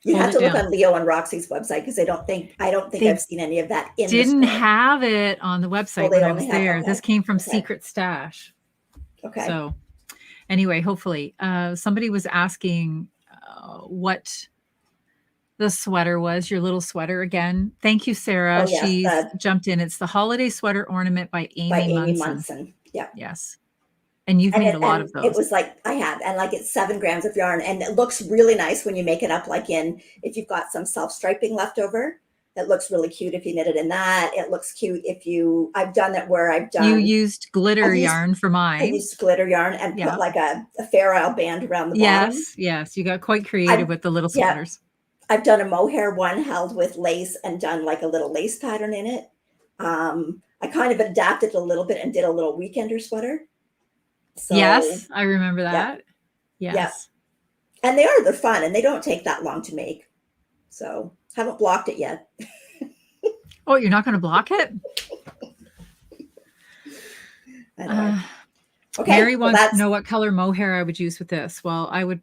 You Hold have to it look down. on Leo and Roxy's website because I don't think They I've seen any of that in the Didn't store. have it on the website they when I only was have- there. okay. This came from Okay. Secret Stash. Okay. So anyway, hopefully somebody was asking what the sweater was, your little sweater again. Thank you, Sarah. Oh, yes, She's jumped in. It's the holiday sweater ornament by Amy Munson. Yeah. Yes. And you've made a lot of those. It was like I have, and like it's 7 grams of yarn, and it looks really nice when you make it up. Like if you've got some self striping left over, it looks really cute if you knit it in that. It looks cute if I've done it where You used glitter yarn for mine. I used glitter yarn and put like a fair isle band around the bottom. Yes. You got quite creative with the little sweaters. I've done a mohair one held with lace and done like a little lace pattern in it. I kind of adapted a little bit and did a little weekender sweater. So, yes, I remember that. Yeah. Yes. Yeah. And they're fun and they don't take that long to make. So haven't blocked it yet. Oh, you're not going to block it? Okay. Mary wants to know what color mohair I would use with this. Well, I would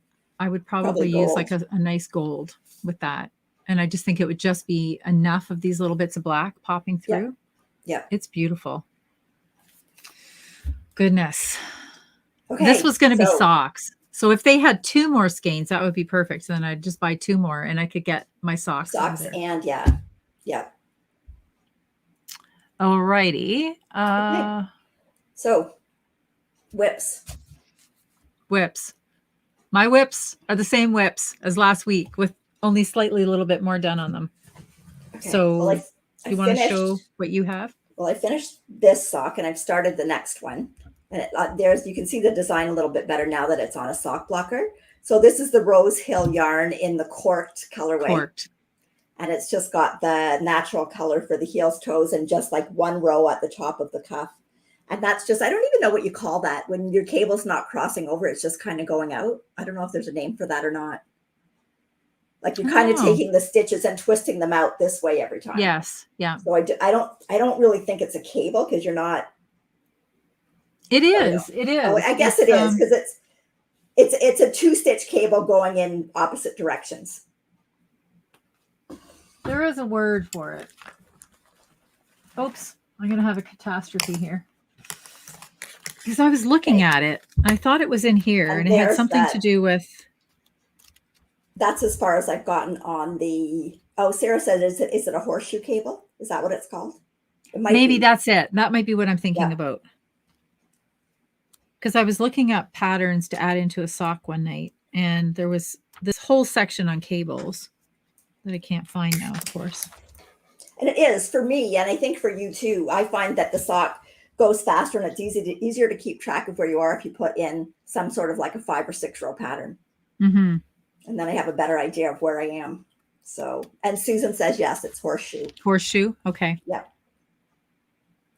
probably use like a nice gold with that. And I just think it would just be enough of these little bits of black popping through. Yeah. It's beautiful. Goodness. Okay. This was going to be socks. So if they had 2 more skeins, that would be perfect. So then I'd just buy 2 more and I could get my socks. And yeah. All righty. Okay. So whips. My whips are the same whips as last week with only slightly a little bit more done on them. Okay. So you want to show what you have? Well, I finished this sock and I've started the next one. And you can see the design a little bit better now that it's on a sock blocker. So this is the Rose Hill yarn in the corked colorway. And it's just got the natural color for the heels, toes, and just like 1 row at the top of the cuff. And that's just, I don't even know what you call that. When your cable's not crossing over, it's just kind of going out. I don't know if there's a name for that or not. Like you're kind of taking the stitches and twisting them out this way every time. Yes. Yeah. So I don't really think it's a cable because you're not. It is. It is. Oh, I guess it is because it's a 2-stitch cable going in opposite directions. There is a word for it. Oops, I'm going to have a catastrophe here. Because I was looking at it. I thought it was in here and it had something to do with. That's as far as I've gotten on the. Oh, Sarah said, is it a horseshoe cable? Is that what it's called? Maybe that's it. That might be what I'm thinking about. Because I was looking up patterns to add into a sock one night, and there was this whole section on cables that I can't find now, of course. And it is for me, and I think for you too. I find that the sock goes faster and it's easier to keep track of where you are if you put in some sort of like a 5 or 6 row pattern. Mm-hmm. And then I have a better idea of where I am. So, and Susan says, yes, it's horseshoe. Horseshoe. Okay. Yep.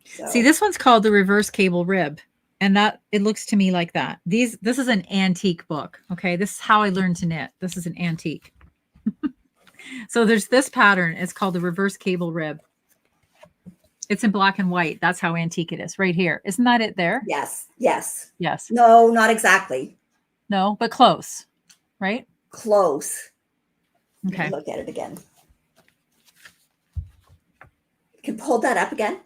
So. See, this one's called the reverse cable rib. And that it looks to me like that. This is an antique book. Okay. This is how I learned to knit. This is an antique. So there's this pattern. It's called the reverse cable rib. It's in black and white. That's how antique it is right here. Isn't that it there? Yes. No, not exactly. No, but close, right? Close. Okay. Look at it again. You can hold that up again.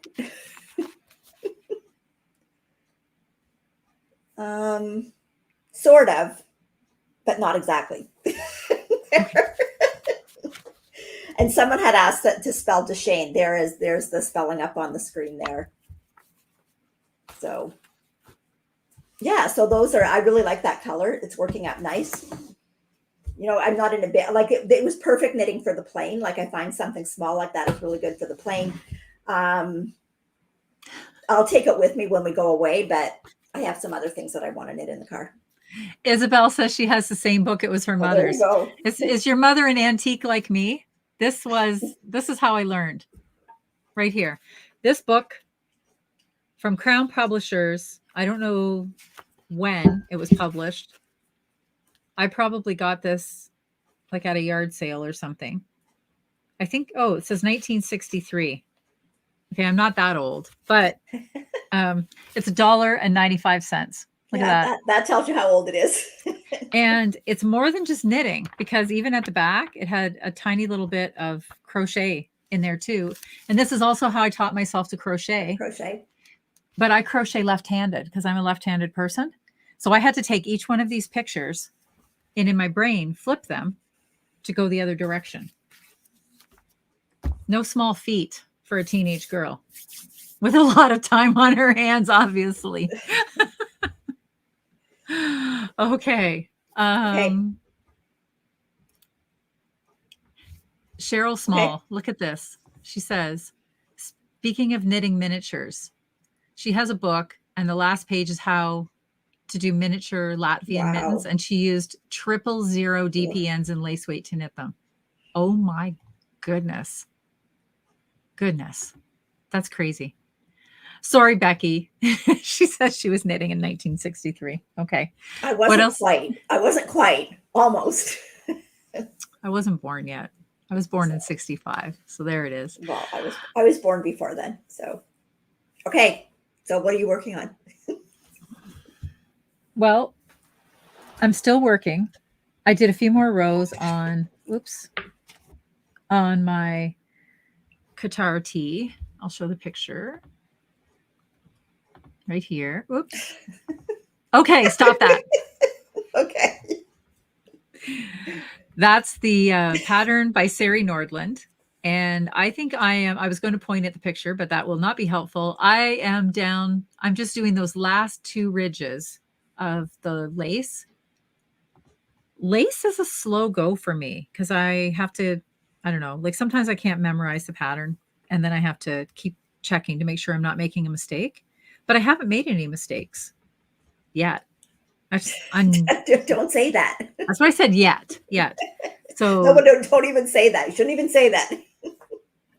Sort of, but not exactly. And someone had asked to spell Deshane. There's the spelling up on the screen there. So yeah, so those are, I really like that color. It's working out nice. You know, I'm not in a bit like it was perfect knitting for the plain. Like I find something small like that is really good for the plain. I'll take it with me when we go away, but I have some other things that I want to knit in the car. Isabel says she has the same book. It was her mother's. There you go. Is your mother an antique like me? This is how I learned right here. This book from Crown Publishers. I don't know when it was published. I probably got this like at a yard sale or something. I think, it says 1963. Okay, I'm not that old, but it's $1.95. Look Yeah, at that. that tells you how old it is. And it's more than just knitting, because even at the back, it had a tiny little bit of crochet in there too. And this is also how I taught myself to crochet. Crochet. But I crochet left-handed because I'm a left-handed person. So I had to take each one of these pictures and in my brain, flip them to go the other direction. No small feat for a teenage girl with a lot of time on her hands, obviously. Okay. Cheryl Small, look at this. She says, speaking of knitting miniatures, she has a book and the last page is how to do miniature Latvian mittens. And she used 000 DPNs and lace weight to knit them. Oh my goodness. Goodness. That's crazy. Sorry, Becky. She says she was knitting in 1963. Okay. I wasn't quite. Almost. I wasn't born yet. I was born in 65. So there it is. Well, I was born before then. So, okay. So what are you working on? Well, I'm still working. I did a few more rows on my Qatar tee. I'll show the picture right here. Oops. Okay, stop that. Okay. That's the pattern by Sari Nordland. And I think I was going to point at the picture, but that will not be helpful. I'm just doing those last 2 ridges of the lace. Lace is a slow go for me because I have to, I don't know, like sometimes I can't memorize the pattern and then I have to keep checking to make sure I'm not making a mistake. But I haven't made any mistakes yet. Don't say that. That's why I said yet. So no, but don't even say that. You shouldn't even say that.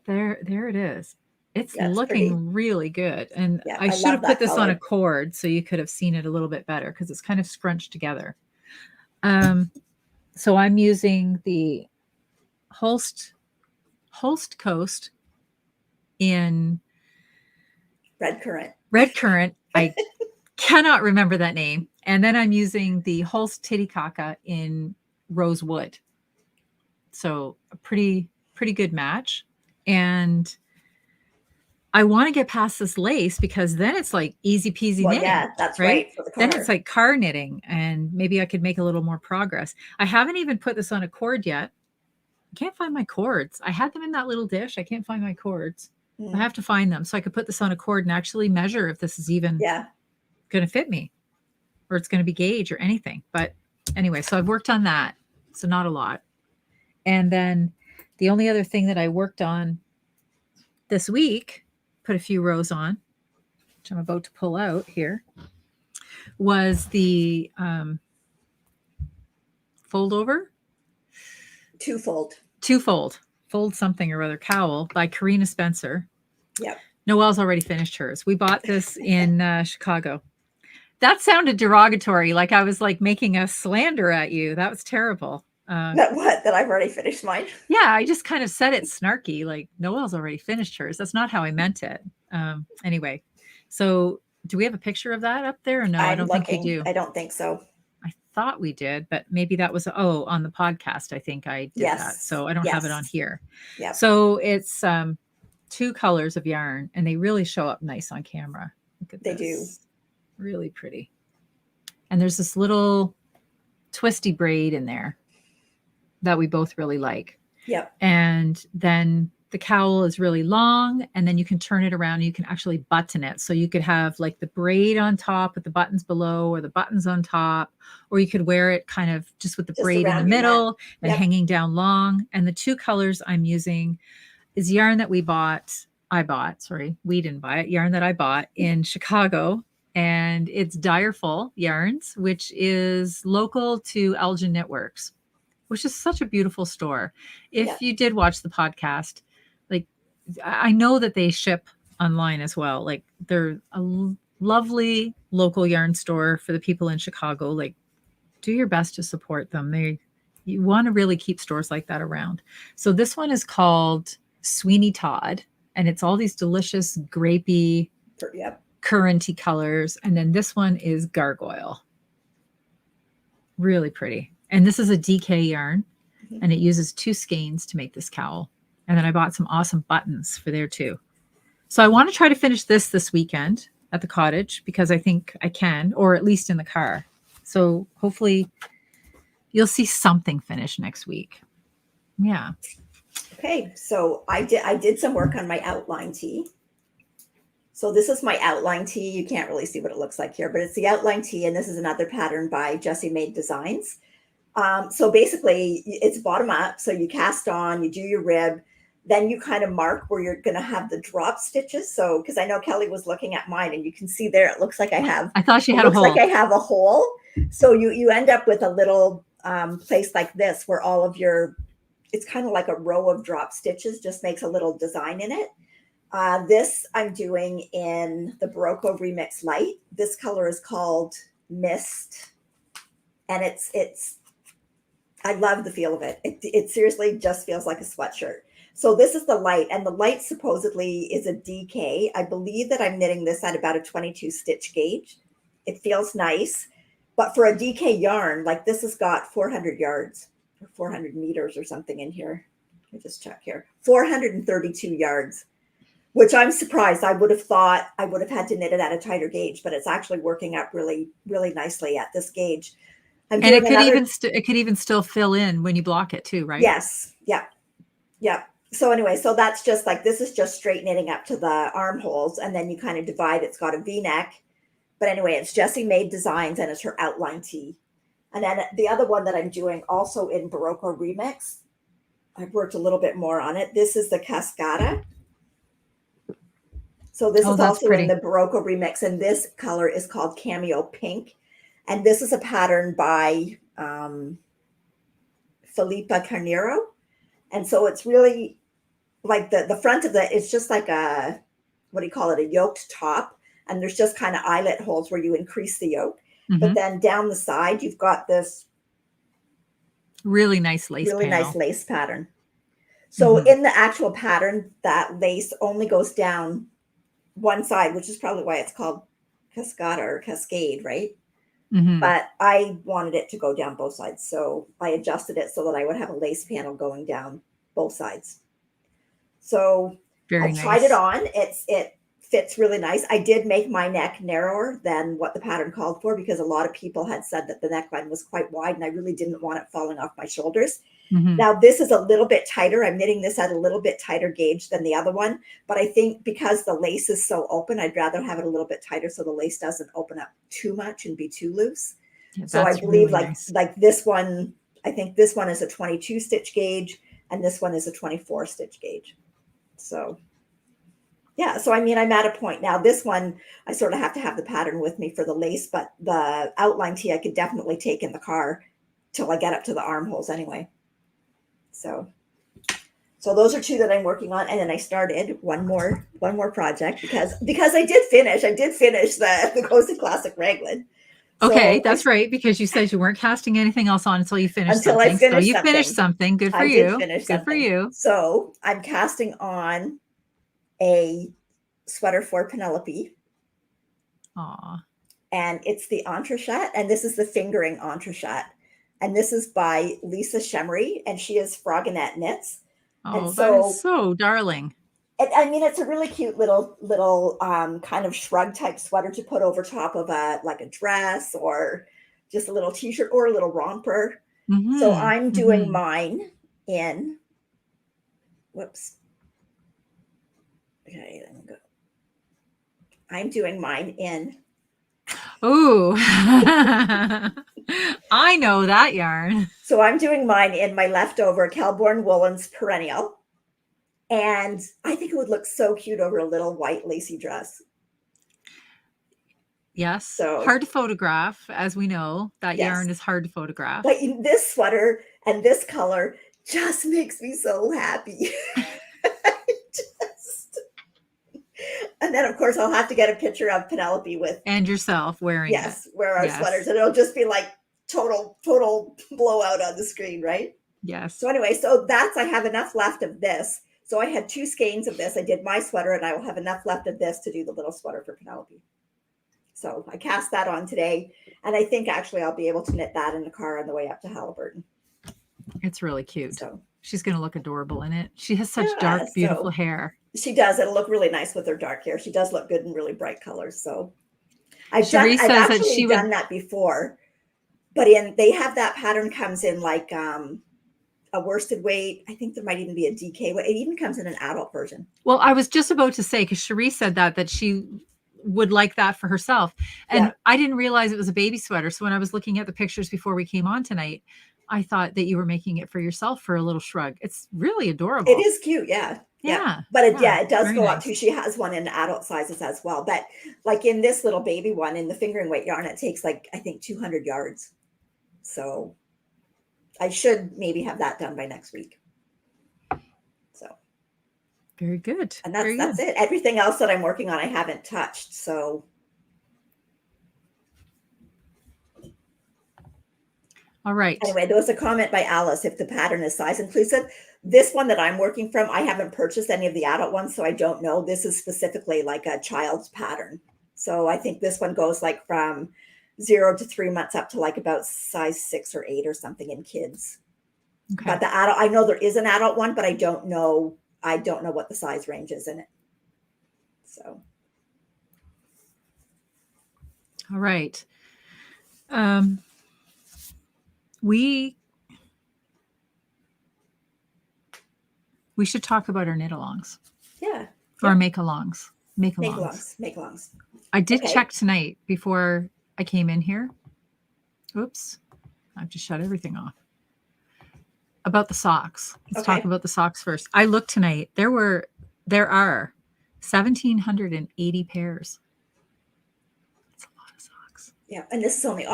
There it is. It's looking pretty. really good. And I should have put this on a cord so you could have seen it a little bit better because it's kind of scrunched together. So I'm using the Holst Coast in Red Currant. I cannot remember that name. And then I'm using the Holst Titicaca in Rosewood. So a pretty good match. And I want to get past this lace because then it's like easy peasy knitting. Yeah, that's right. For the car. Then it's like car knitting and maybe I could make a little more progress. I haven't even put this on a cord yet. I can't find my cords. I had them in that little dish. I can't find my cords. I have to find them so I could put this on a cord and actually measure if this is even going to fit me or it's going to be gauge or anything. But anyway, so I've worked on that. So not a lot. And then the only other thing that I worked on this week, put a few rows on, which I'm about to pull out here, was the fold over. Twofold. Fold something or other cowl by Karina Spencer. Yep. Noelle's already finished hers. We bought this in Chicago. That sounded derogatory, like I was like making a slander at you. That was terrible. That I've already finished mine? Yeah, I just kind of said it snarky, like Noelle's already finished hers. That's not how I meant it. Anyway, so do we have a picture of that up there? Or no, I don't think we do. I don't think so. I thought we did, but maybe that was, on the podcast. I think I did that. So I don't have it on here. Yeah. So it's 2 colors of yarn and they really show up nice on camera. Look at this. They do. Really pretty. And there's this little twisty braid in there that we both really like. Yep. And then the cowl is really long and then you can turn it around and you can actually button it. So you could have like the braid on top with the buttons below or the buttons on top, or you could wear it kind of just with the braid in the middle and hanging down long. And the 2 colors I'm using is yarn that we didn't buy it, yarn that I bought in Chicago. And it's Direful Yarns, which is local to Elgin Knitworks, which is such a beautiful store. If you did watch the podcast, like I know that they ship online as well. Like they're a lovely local yarn store for the people in Chicago. Like do your best to support them. You want to really keep stores like that around. So this one is called Sweeney Todd and it's all these delicious grapey currenty colors. And then this one is gargoyle. Really pretty. And this is a DK yarn, and it uses 2 skeins to make this cowl. And then I bought some awesome buttons for there too. So I want to try to finish this weekend at the cottage because I think I can, or at least in the car. So hopefully you'll see something finished next week. Yeah. Okay, so I did some work on my outline tee. So this is my outline tee. You can't really see what it looks like here, but it's the outline tee, and this is another pattern by Jessie Made Designs. So basically, it's bottom up. So you cast on, you do your rib, then you kind of mark where you're going to have the drop stitches. So because I know Kelly was looking at mine, and you can see there, it looks like I thought she had a hole. Looks like I have a hole. So you end up with a little place like this where all of your, it's kind of like a row of drop stitches, just makes a little design in it. This I'm doing in the Barocco Remix Light. This color is called Mist, and it's I love the feel of it. It seriously just feels like a sweatshirt. So this is the light, and the light supposedly is a DK. I believe that I'm knitting this at about a 22 stitch gauge. It feels nice, but for a DK yarn, like this has got 400 yards or 400 meters or something in here. Let me just check here. 432 yards. Which I'm surprised. I would have thought I would have had to knit it at a tighter gauge, but it's actually working out really, really nicely at this gauge. And it could even still fill in when you block it too, right? Yes. Yeah. Yeah. So anyway, so that's just like, this is just straight knitting up to the armholes, and then you kind of divide. It's got a V-neck, but anyway, it's Jessie Made Designs, and it's her outline tee. And then the other one that I'm doing also in Barocco Remix, I've worked a little bit more on it. This is the Cascada. So this is also pretty in the Barocco Remix, and this color is called Cameo Pink. And this is a pattern by Felipa Carneiro. And so it's really like the front of it's just like a, what do you call it? A yoked top. And there's just kind of eyelet holes where you increase the yoke. Mm-hmm. But then down the side, you've got this really nice lace pattern. So in the actual pattern, that lace only goes down one side, which is probably why it's called Cascada or Cascade, right? But I wanted it to go down both sides. So I adjusted it so that I would have a lace panel going down both sides. So I tried it on. It fits really nice. I did make my neck narrower than what the pattern called for, because a lot of people had said that the neckline was quite wide, and I really didn't want it falling off my shoulders. Now this is a little bit tighter. I'm knitting this at a little bit tighter gauge than the other one, but I think because the lace is so open, I'd rather have it a little bit tighter so the lace doesn't open up too much and be too loose. Yeah, so I believe really like this one, I think this one is a 22 stitch gauge, and this one is a 24 stitch gauge. So yeah, so I mean, I'm at a point now. This one, I sort of have to have the pattern with me for the lace, but the outline tee I could definitely take in the car till I get up to the armholes anyway. So those are 2 that I'm working on, and then I started one more project because I did finish the Cozy Classic Raglan. Okay, that's right, because you said you weren't casting anything else on until you finished something. So you finished something. Good for you. Good for you. So I'm casting on a sweater for Penelope. Aw. And it's the entrechat, and this is the fingering entrechat. And this is by Lisa Shemery, and she is Frogginette Knits. Oh, that is so darling. I mean, it's a really cute little kind of shrug type sweater to put over top of a dress, or just a little t-shirt, or a little romper. So I'm doing mine in, whoops. Okay, let me go. I'm doing mine in. Oh, I know that yarn. So I'm doing mine in my leftover Kelborn Woolens Perennial. And I think it would look so cute over a little white lacy dress. Yes. So hard to photograph, as we know. That yarn is hard to photograph. But this sweater and this color just makes me so happy. And then, of course, I'll have to get a picture of Penelope with and yourself wearing wear our sweaters, and it'll just be like total blowout on the screen, right? Yes. So anyway, I have enough left of this. So I had 2 skeins of this. I did my sweater, and I will have enough left of this to do the little sweater for Penelope. So I cast that on today, and I think actually I'll be able to knit that in the car on the way up to Halliburton. It's really cute. So she's going to look adorable in it. She has such yeah, dark, beautiful hair. She does. It'll look really nice with her dark hair. She does look good in really bright colors. So I've actually done that before, but they have that pattern comes in like a worsted weight. I think there might even be a DK weight. It even comes in an adult version. Well, I was just about to say, because Cherie said that she would like that for herself. And I didn't realize it was a baby sweater. So when I was looking at the pictures before we came on tonight, I thought that you were making it for yourself for a little shrug. It's really adorable. It is cute. Yeah. But it does go up too. She has one in adult sizes as well. But like in this little baby one, in the fingering weight yarn, it takes like, I think 200 yards. So I should maybe have that done by next week. So very good. And that's it. Everything else that I'm working on, I haven't touched. So all right. Anyway, there was a comment by Alice, if the pattern is size inclusive. This one that I'm working from, I haven't purchased any of the adult ones, so I don't know. This is specifically like a child's pattern. So I think this one goes like from 0 to 3 months up to like about size 6 or 8 or something in kids. Okay. But the adult, I know there is an adult one, but I don't know what the size range is in it. So. All right. We should talk about our knit-alongs. Yeah. Or Makealongs. Makealongs. I did check tonight before I came in here. Oops. I have to shut everything off. About the socks. Let's talk about the socks first. I looked tonight. There are 1,780 pairs. That's a lot of socks. Yeah. And this is only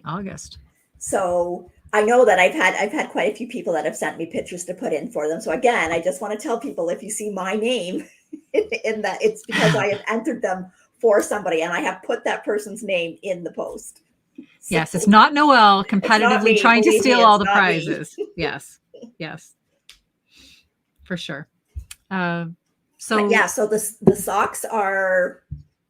August. So I know that I've had quite a few people that have sent me pictures to put in for them. So again, I just want to tell people, if you see my name in that, it's because I have entered them for somebody and I have put that person's name in the post. So, yes, it's not Noelle competitively trying to steal all the prizes. Yes, for sure. So the socks are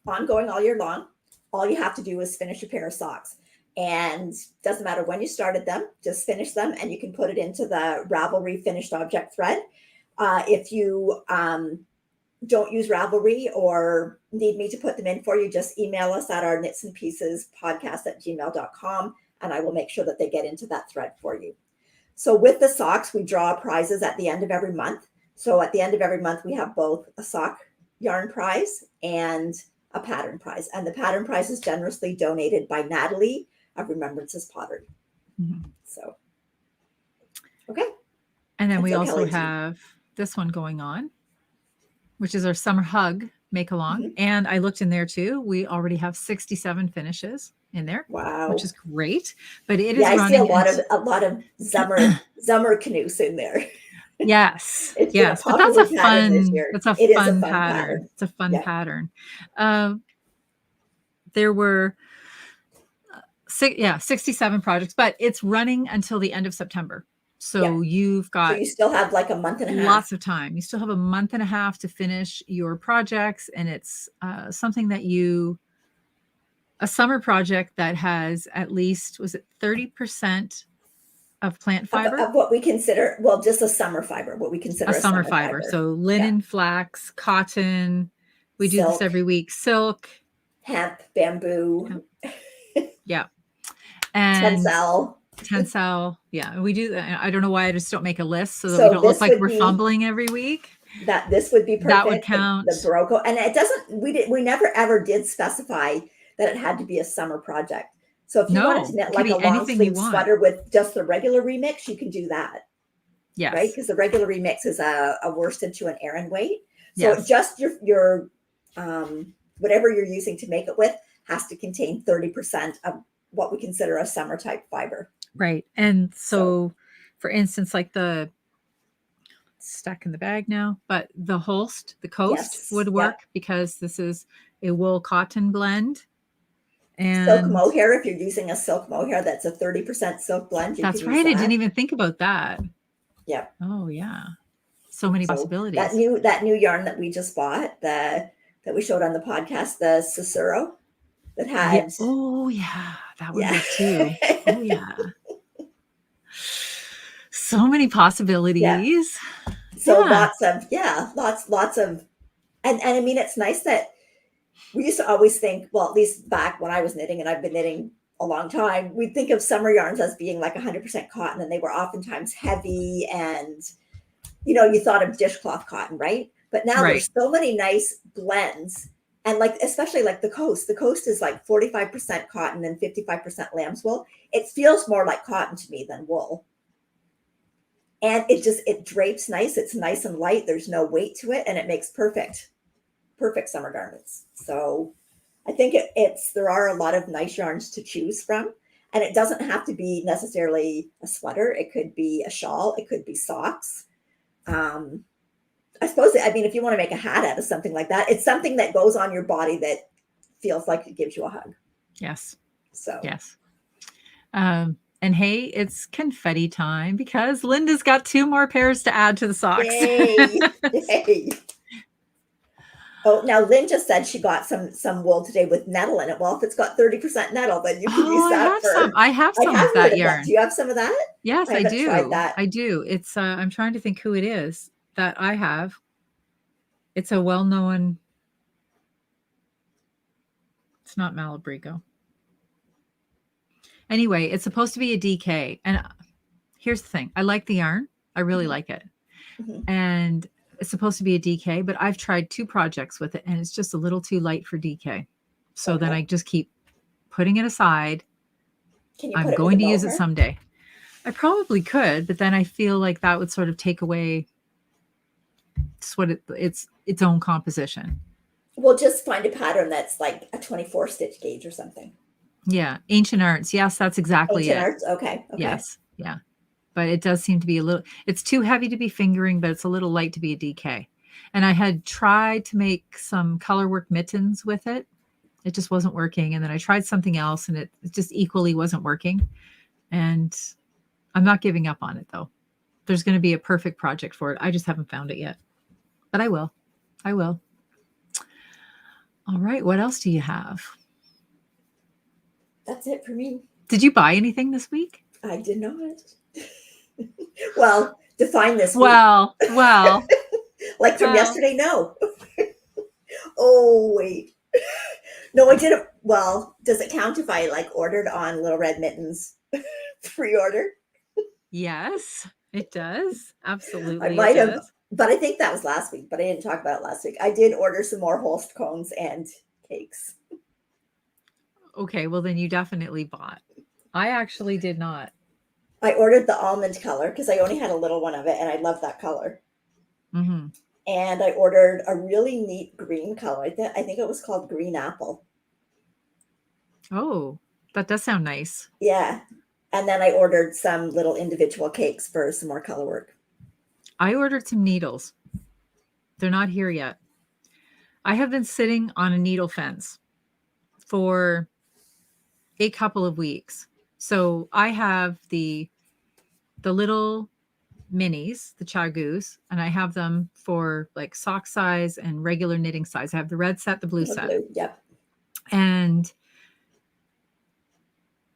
ongoing all year long. All you have to do is finish a pair of socks. And doesn't matter when you started them, just finish them and you can put it into the Ravelry finished object thread. If you don't use Ravelry or need me to put them in for you, just email us at our knitsandpiecespodcast@gmail.com and I will make sure that they get into that thread for you. So with the socks, we draw prizes at the end of every month. So at the end of every month, we have both a sock yarn prize and a pattern prize. And the pattern prize is generously donated by Natalie of Remembrances Pottery. Mm-hmm. So, okay. And then we also have this one going on, which is our summer hug Makealong. Mm-hmm. And I looked in there too. We already have 67 finishes in there. Wow. Which is great. But it is running. I see a lot of summer canoes in there. Yes. Yes. But that's a fun pattern. It's a fun pattern. There were 67 projects, but it's running until the end of September. So you've got, so you still have like a month and a half. Lots of time. You still have a month and a half to finish your projects. And it's something that a summer project that has at least, was it 30% of plant fiber? Of what we consider, well, just a summer fiber, what we consider a summer fiber. So linen, flax, cotton. We do this every week. Silk. Hemp, bamboo. Yeah. And tencel. Yeah, we do. I don't know why I just don't make a list so that we don't look like we're fumbling every week. That this would be perfect. That would count. The Barocco, and it doesn't. We never ever did specify that it had to be a summer project. So if you wanted to knit like a long sleeve sweater with just the regular remix, you can do that. Yes. Right, because the regular remix is a worsted to an Aran weight. So just your whatever you're using to make it with has to contain 30% of what we consider a summer type fiber. Right. And so for instance, like the stuck in the bag now, but the coast would work because this is a wool cotton blend. And silk mohair, if you're using a silk mohair, that's a 30% silk blend. That's right. I didn't even think about that. Yeah. Oh yeah. So many So possibilities. that new yarn that we just bought, that we showed on the podcast, the Cicero, that had Oh yeah, that one was too. Oh yeah. So many possibilities. So Yeah. lots of, and I mean, it's nice that we used to always think, well, at least back when I was knitting, and I've been knitting a long time, we'd think of summer yarns as being like 100% cotton, and they were oftentimes heavy, and you thought of dishcloth cotton, right? But now Right. there's so many nice blends, and like especially like the coast is like 45% cotton and 55% lamb's wool. It feels more like cotton to me than wool, and it drapes nice. It's nice and light. There's no weight to it, and it makes perfect summer garments. So I think there are a lot of nice yarns to choose from, and it doesn't have to be necessarily a sweater. It could be a shawl. It could be socks. I suppose, I mean, if you want to make a hat out of something like that, it's something that goes on your body that feels like it gives you a hug. Yes. So yes. And hey, it's confetti time because Linda's got 2 more pairs to add to the socks. Yay! Yay! Oh, now Lynn just said she got some wool today with nettle in it. Well, if it's got 30% nettle, then you can use that for. I have some of that yarn. Do you have some of that? Yes, I do. Tried that. I do. It's I'm trying to think who it is that I have. It's a well-known. It's not Malabrigo. Anyway, it's supposed to be a DK. And here's the thing. I like the yarn. I really like it. Mm-hmm. And it's supposed to be a DK, but I've tried 2 projects with it and it's just a little too light for DK. So then I just keep putting it aside. I'm going to use it someday. I probably could, but then I feel like that would sort of take away its own composition. We'll just find a pattern that's like a 24 stitch gauge or something. Yeah. Ancient Arts. Yes, that's exactly Ancient Arts. Okay. Yes. Yeah. But it does seem to be it's too heavy to be fingering, but it's a little light to be a DK. And I had tried to make some colorwork mittens with it. It just wasn't working. And then I tried something else and it just equally wasn't working. And I'm not giving up on it though. There's going to be a perfect project for it. I just haven't found it yet, but I will. All right. What else do you have? That's it for me. Did you buy anything this week? I did not. Well, define this week. Well. Like from yesterday? No. Oh, wait. No, I didn't. Well, does it count if I like ordered on Little Red Mittens pre-order? Yes, it does. Absolutely. I might have, but I think that was last week, but I didn't talk about it last week. I did order some more Holst cones and cakes. Okay, well then you definitely bought. I actually did not. I ordered the almond color because I only had a little one of it and I love that color. Mm-hmm. And I ordered a really neat green color. I think it was called Green Apple. Oh, that does sound nice. Yeah. And then I ordered some little individual cakes for some more color work. I ordered some needles. They're not here yet. I have been sitting on a needle fence for a couple of weeks. So I have the little minis, the chagoos, and I have them for like sock size and regular knitting size. I have the red set, the blue set. Yep. And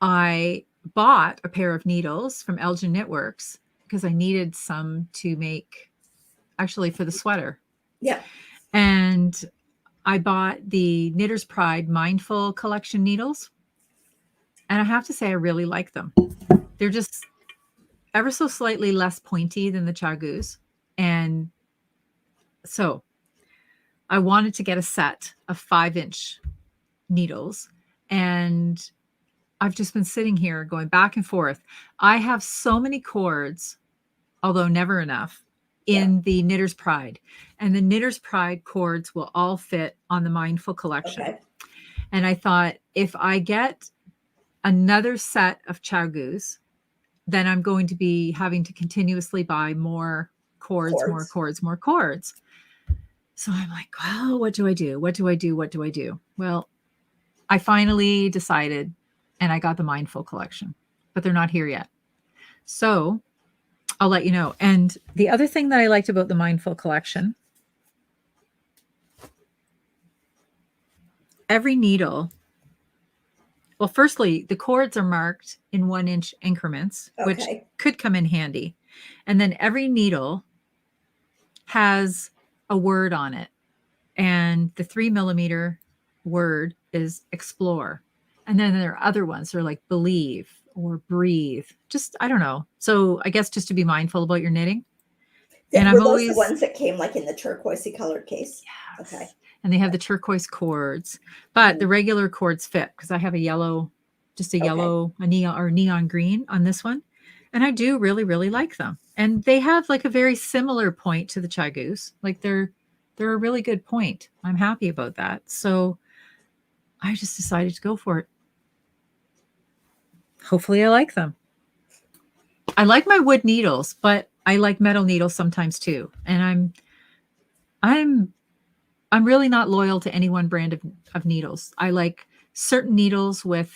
I bought a pair of needles from Elgin Knitworks because I needed some to make actually for the sweater. Yeah. And I bought the Knitter's Pride Mindful Collection needles. And I have to say, I really like them. They're just ever so slightly less pointy than the chagoos. And so I wanted to get a set of 5-inch needles. And I've just been sitting here going back and forth. I have so many cords, although never enough, in the Knitter's Pride. And the Knitter's Pride cords will all fit on the Mindful Collection. Okay. And I thought, if I get another set of chagoos, then I'm going to be having to continuously buy more cords. More cords. So I'm like, well, what do I do? Well, I finally decided, and I got the Mindful Collection, but they're not here yet. So I'll let you know. And the other thing that I liked about the Mindful collection, every needle, well, firstly, the cords are marked in 1-inch increments, which Okay. could come in handy. And then every needle has a word on it. And the 3mm word is explore. And then there are other ones that are like believe or breathe. Just, I don't know. So I guess just to be mindful about your knitting. And Were I'm those the always, ones that came like in the turquoisey colored case? yes. Okay. And they have the turquoise cords, but the regular cords fit because I have a yellow, just a Okay. yellow, a neon or neon green on this one. And I do really, really like them. And they have like a very similar point to the Chagoose. Like they're a really good point. I'm happy about that. So I just decided to go for it. Hopefully I like them. I like my wood needles, but I like metal needles sometimes too. And I'm really not loyal to any one brand of needles. I like certain needles with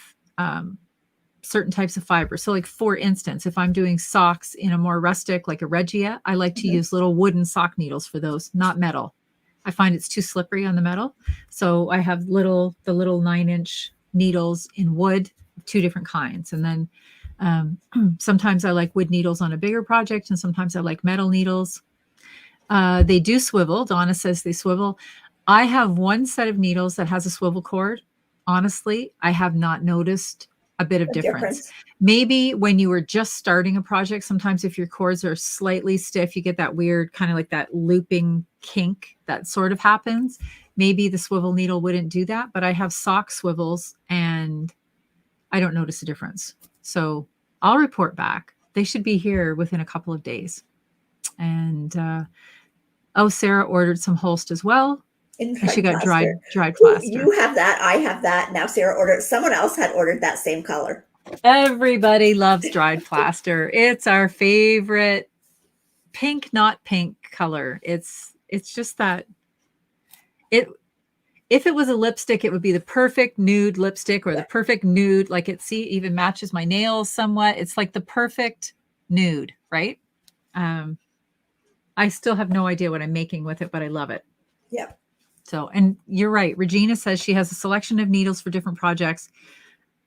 certain types of fiber. So like, for instance, if I'm doing socks in a more rustic, like a Regia, I like to use little wooden sock needles for those, not metal. I find it's too slippery on the metal. So I have the little 9-inch needles in wood, 2 different kinds. And then sometimes I like wood needles on a bigger project, and sometimes I like metal needles. They do swivel. Donna says they swivel. I have one set of needles that has a swivel cord. Honestly, I have not noticed a bit of difference. Maybe when you were just starting a project, sometimes if your cords are slightly stiff, you get that weird kind of like that looping kink that sort of happens. Maybe the swivel needle wouldn't do that, but I have sock swivels and I don't notice a difference. So I'll report back. They should be here within a couple of days. And Sarah ordered some Holst as well. And she got dried plaster. You have that. I have that. Now Sarah ordered. Someone else had ordered that same color. Everybody loves dried plaster. It's our favorite pink, not pink color. It's just that if it was a lipstick, it would be the perfect nude lipstick or the perfect nude. Like it even matches my nails somewhat. It's like the perfect nude, right? I still have no idea what I'm making with it, but I love it. Yep. So, and you're right. Regina says she has a selection of needles for different projects.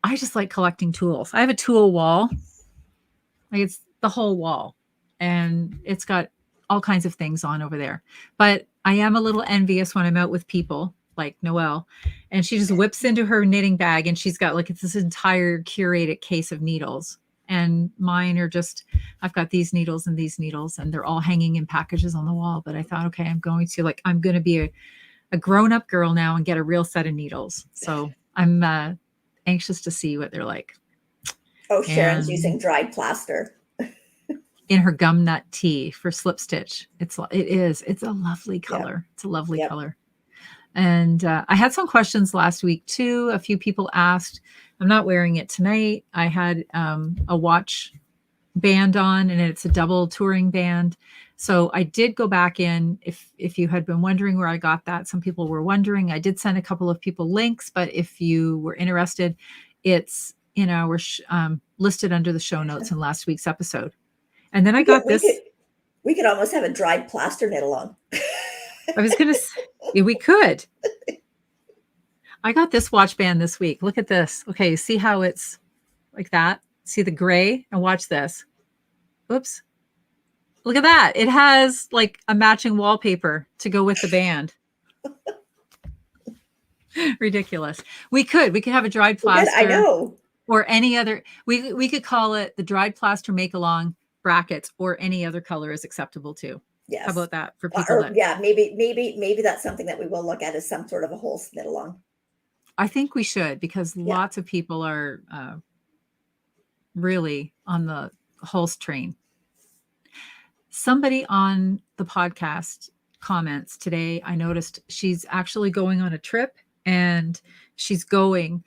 I just like collecting tools. I have a tool wall. Like it's the whole wall. And it's got all kinds of things on over there. But I am a little envious when I'm out with people like Noelle. And she just whips into her knitting bag and she's got like this entire curated case of needles. And mine are just, I've got these needles and they're all hanging in packages on the wall. But I thought, okay, I'm going to be a grown-up girl now and get a real set of needles. So I'm anxious to see what they're like. Oh, Sharon's using dried plaster in her gum nut tee for slip stitch. It's a lovely color. It's a lovely color. And I had some questions last week too. A few people asked, I'm not wearing it tonight. I had a watch band on and it's a double touring band. So I did go back in. If you had been wondering where I got that, some people were wondering. I did send a couple of people links, but if you were interested, it's in our listed under the show notes in last week's episode. And then I got this. We could almost have a dried plaster knit along. I was going to say, we could. I got this watch band this week. Look at this. Okay, see how it's like that? See the gray? And watch this. Oops. Look at that. It has like a matching wallpaper to go with the band. Ridiculous. We could have a dried plaster. I know. Or any other. We could call it the dried plaster Makealong brackets, or any other color is acceptable too. Yes. How about that for people? Maybe that's something that we will look at as some sort of a whole knit along. I think we should, because lots of people are really on the Holst train. Somebody on the podcast comments today, I noticed she's actually going on a trip and she's going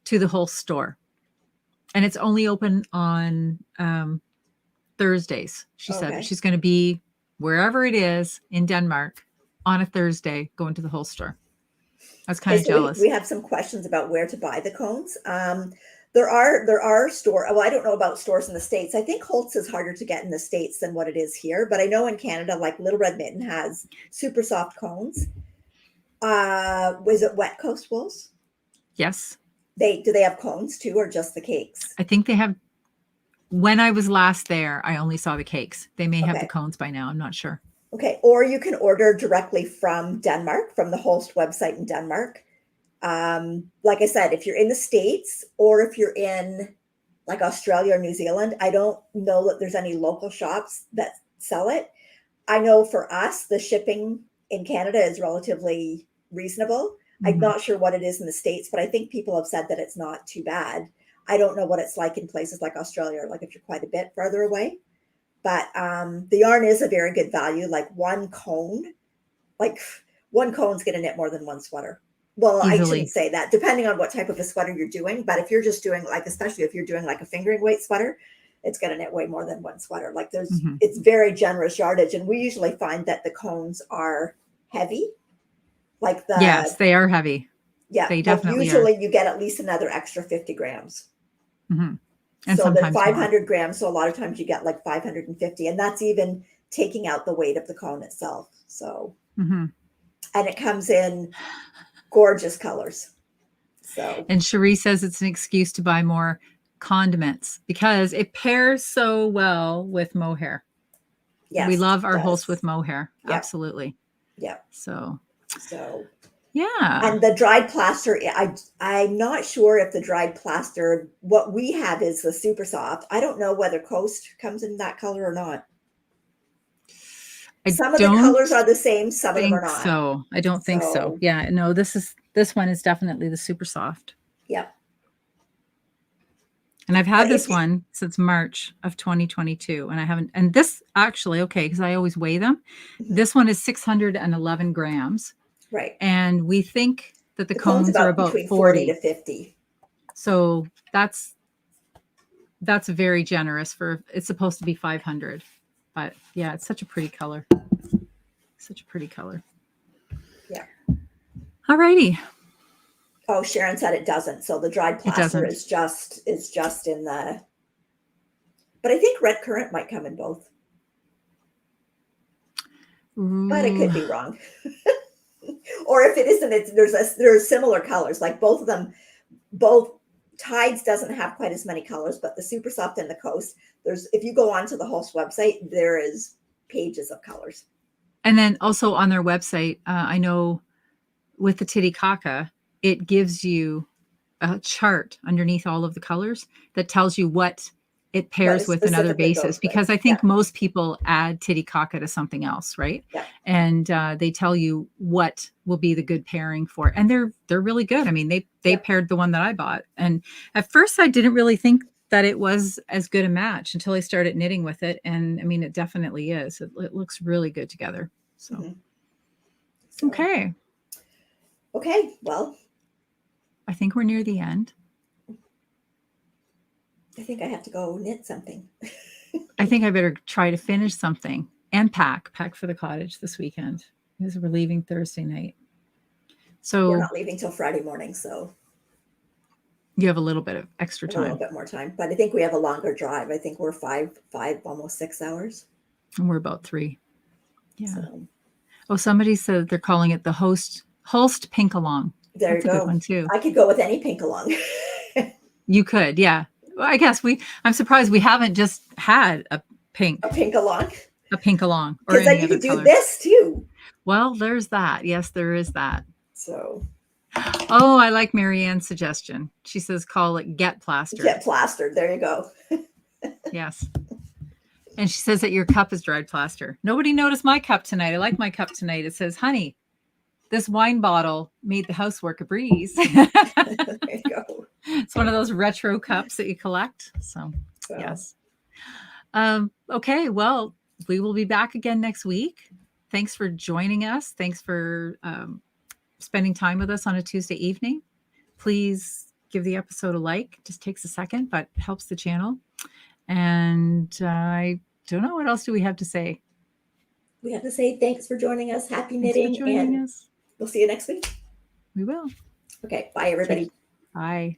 to the Holst store. And it's only open on Thursdays. She said that she's going to be wherever it is in Denmark on a Thursday going to the Holst store. I was kind of jealous. We have some questions about where to buy the cones. There are well, I don't know about stores in the States. I think Holtz is harder to get in the States than what it is here, but I know in Canada, like Little Red Mitten has super soft cones. Was it Wet Coast Wools? Yes. Do they have cones too, or just the cakes? I think they have. When I was last there, I only saw the cakes. They may have the Okay. cones by now. I'm not sure. Okay. Or you can order directly from Denmark, from the Holst website in Denmark. Like I said, if you're in the States or if you're in like Australia or New Zealand, I don't know that there's any local shops that sell it. I know for us, the shipping in Canada is relatively reasonable. I'm not sure what it is in the States, but I think people have said that it's not too bad. I don't know what it's like in places like Australia, like if you're quite a bit further away. But the yarn is a very good value. Like one cone's going to knit more than one sweater. Well, Easily. I shouldn't say that, depending on what type of a sweater you're doing. But if you're just doing like, especially if you're doing like a fingering weight sweater, it's going to knit way more than one sweater. Like it's very generous yardage. And we usually find that the cones are heavy. Like yes, they are heavy. Yeah. They definitely usually you get at least another extra 50 grams. Mm-hmm. And so they're 500 more. grams. So a lot of times you get like 550, and that's even taking out the weight of the cone itself. So, and it comes in gorgeous colors. So, and Cherie says it's an excuse to buy more condiments because it pairs so well with mohair. Yes, we love our Holst with mohair. Yep. Absolutely. Yeah. So yeah. And the dried plaster, I'm not sure if the dried plaster, what we have is the super soft. I don't know whether Coast comes in that color or not. Some of the colors are the same, some of them are not. So I don't think so. Yeah, no, this one is definitely the super soft. Yep. And I've had this one since March of 2022, and I haven't. And this actually, okay, because I always weigh them. This one is 611 grams. Right. And we think that the cones are about between 40 to 50. So that's very generous for, it's supposed to be 500. But yeah, it's such a pretty color. Such a pretty color. Yeah. All righty. Oh, Sharon said it doesn't. So the dried plaster is just in the, but I think red currant might come in both. But I could be wrong. Or if it isn't, there's similar colors. Like both of them, both Tides doesn't have quite as many colors, but the Super Soft and the Coast, if you go onto the Holst website, there is pages of colors. And then also on their website, I know with the Titicaca, it gives you a chart underneath all of the colors that tells you what it pairs with in other bases, because I think most people add Titicaca to something else, right? Yeah. And they tell you what will be the good pairing for it. And they're really good. I mean, they paired the one that I bought. And at first I didn't really think that it was as good a match until I started knitting with it. And I mean, it definitely is. It looks really good together. So, okay. Okay, well. I think we're near the end. I think I have to go knit something. I think I better try to finish something and pack for the cottage this weekend because we're leaving Thursday night. So we're not leaving till Friday morning. So you have a little bit of extra time. A little bit more time, but I think we have a longer drive. I think we're five, almost 6 hours. And we're about 3. Yeah. So. Oh, somebody said they're calling it the Holst Pinkalong. There That's you go. A good one too. I could go with any Pinkalong. You could, yeah. Well, I guess I'm surprised we haven't just had a Pinkalong. A Pinkalong. Because then you could do this too. Well, there's that. Yes, there is that. So. Oh, I like Marianne's suggestion. She says call it Get Plastered. Get Plastered. There you go. Yes. And she says that your cup is dried plaster. Nobody noticed my cup tonight. I like my cup tonight. It says, honey, this wine bottle made the housework a breeze. There you go. It's one of those retro cups that you collect. So. Yes. Okay. Well, we will be back again next week. Thanks for joining us. Thanks for spending time with us on a Tuesday evening. Please give the episode a like. It just takes a second, but it helps the channel. And I don't know. What else do we have to say? We have to say thanks for joining us. Happy knitting. And we'll see you next week. We will. Okay. Bye, everybody. Bye.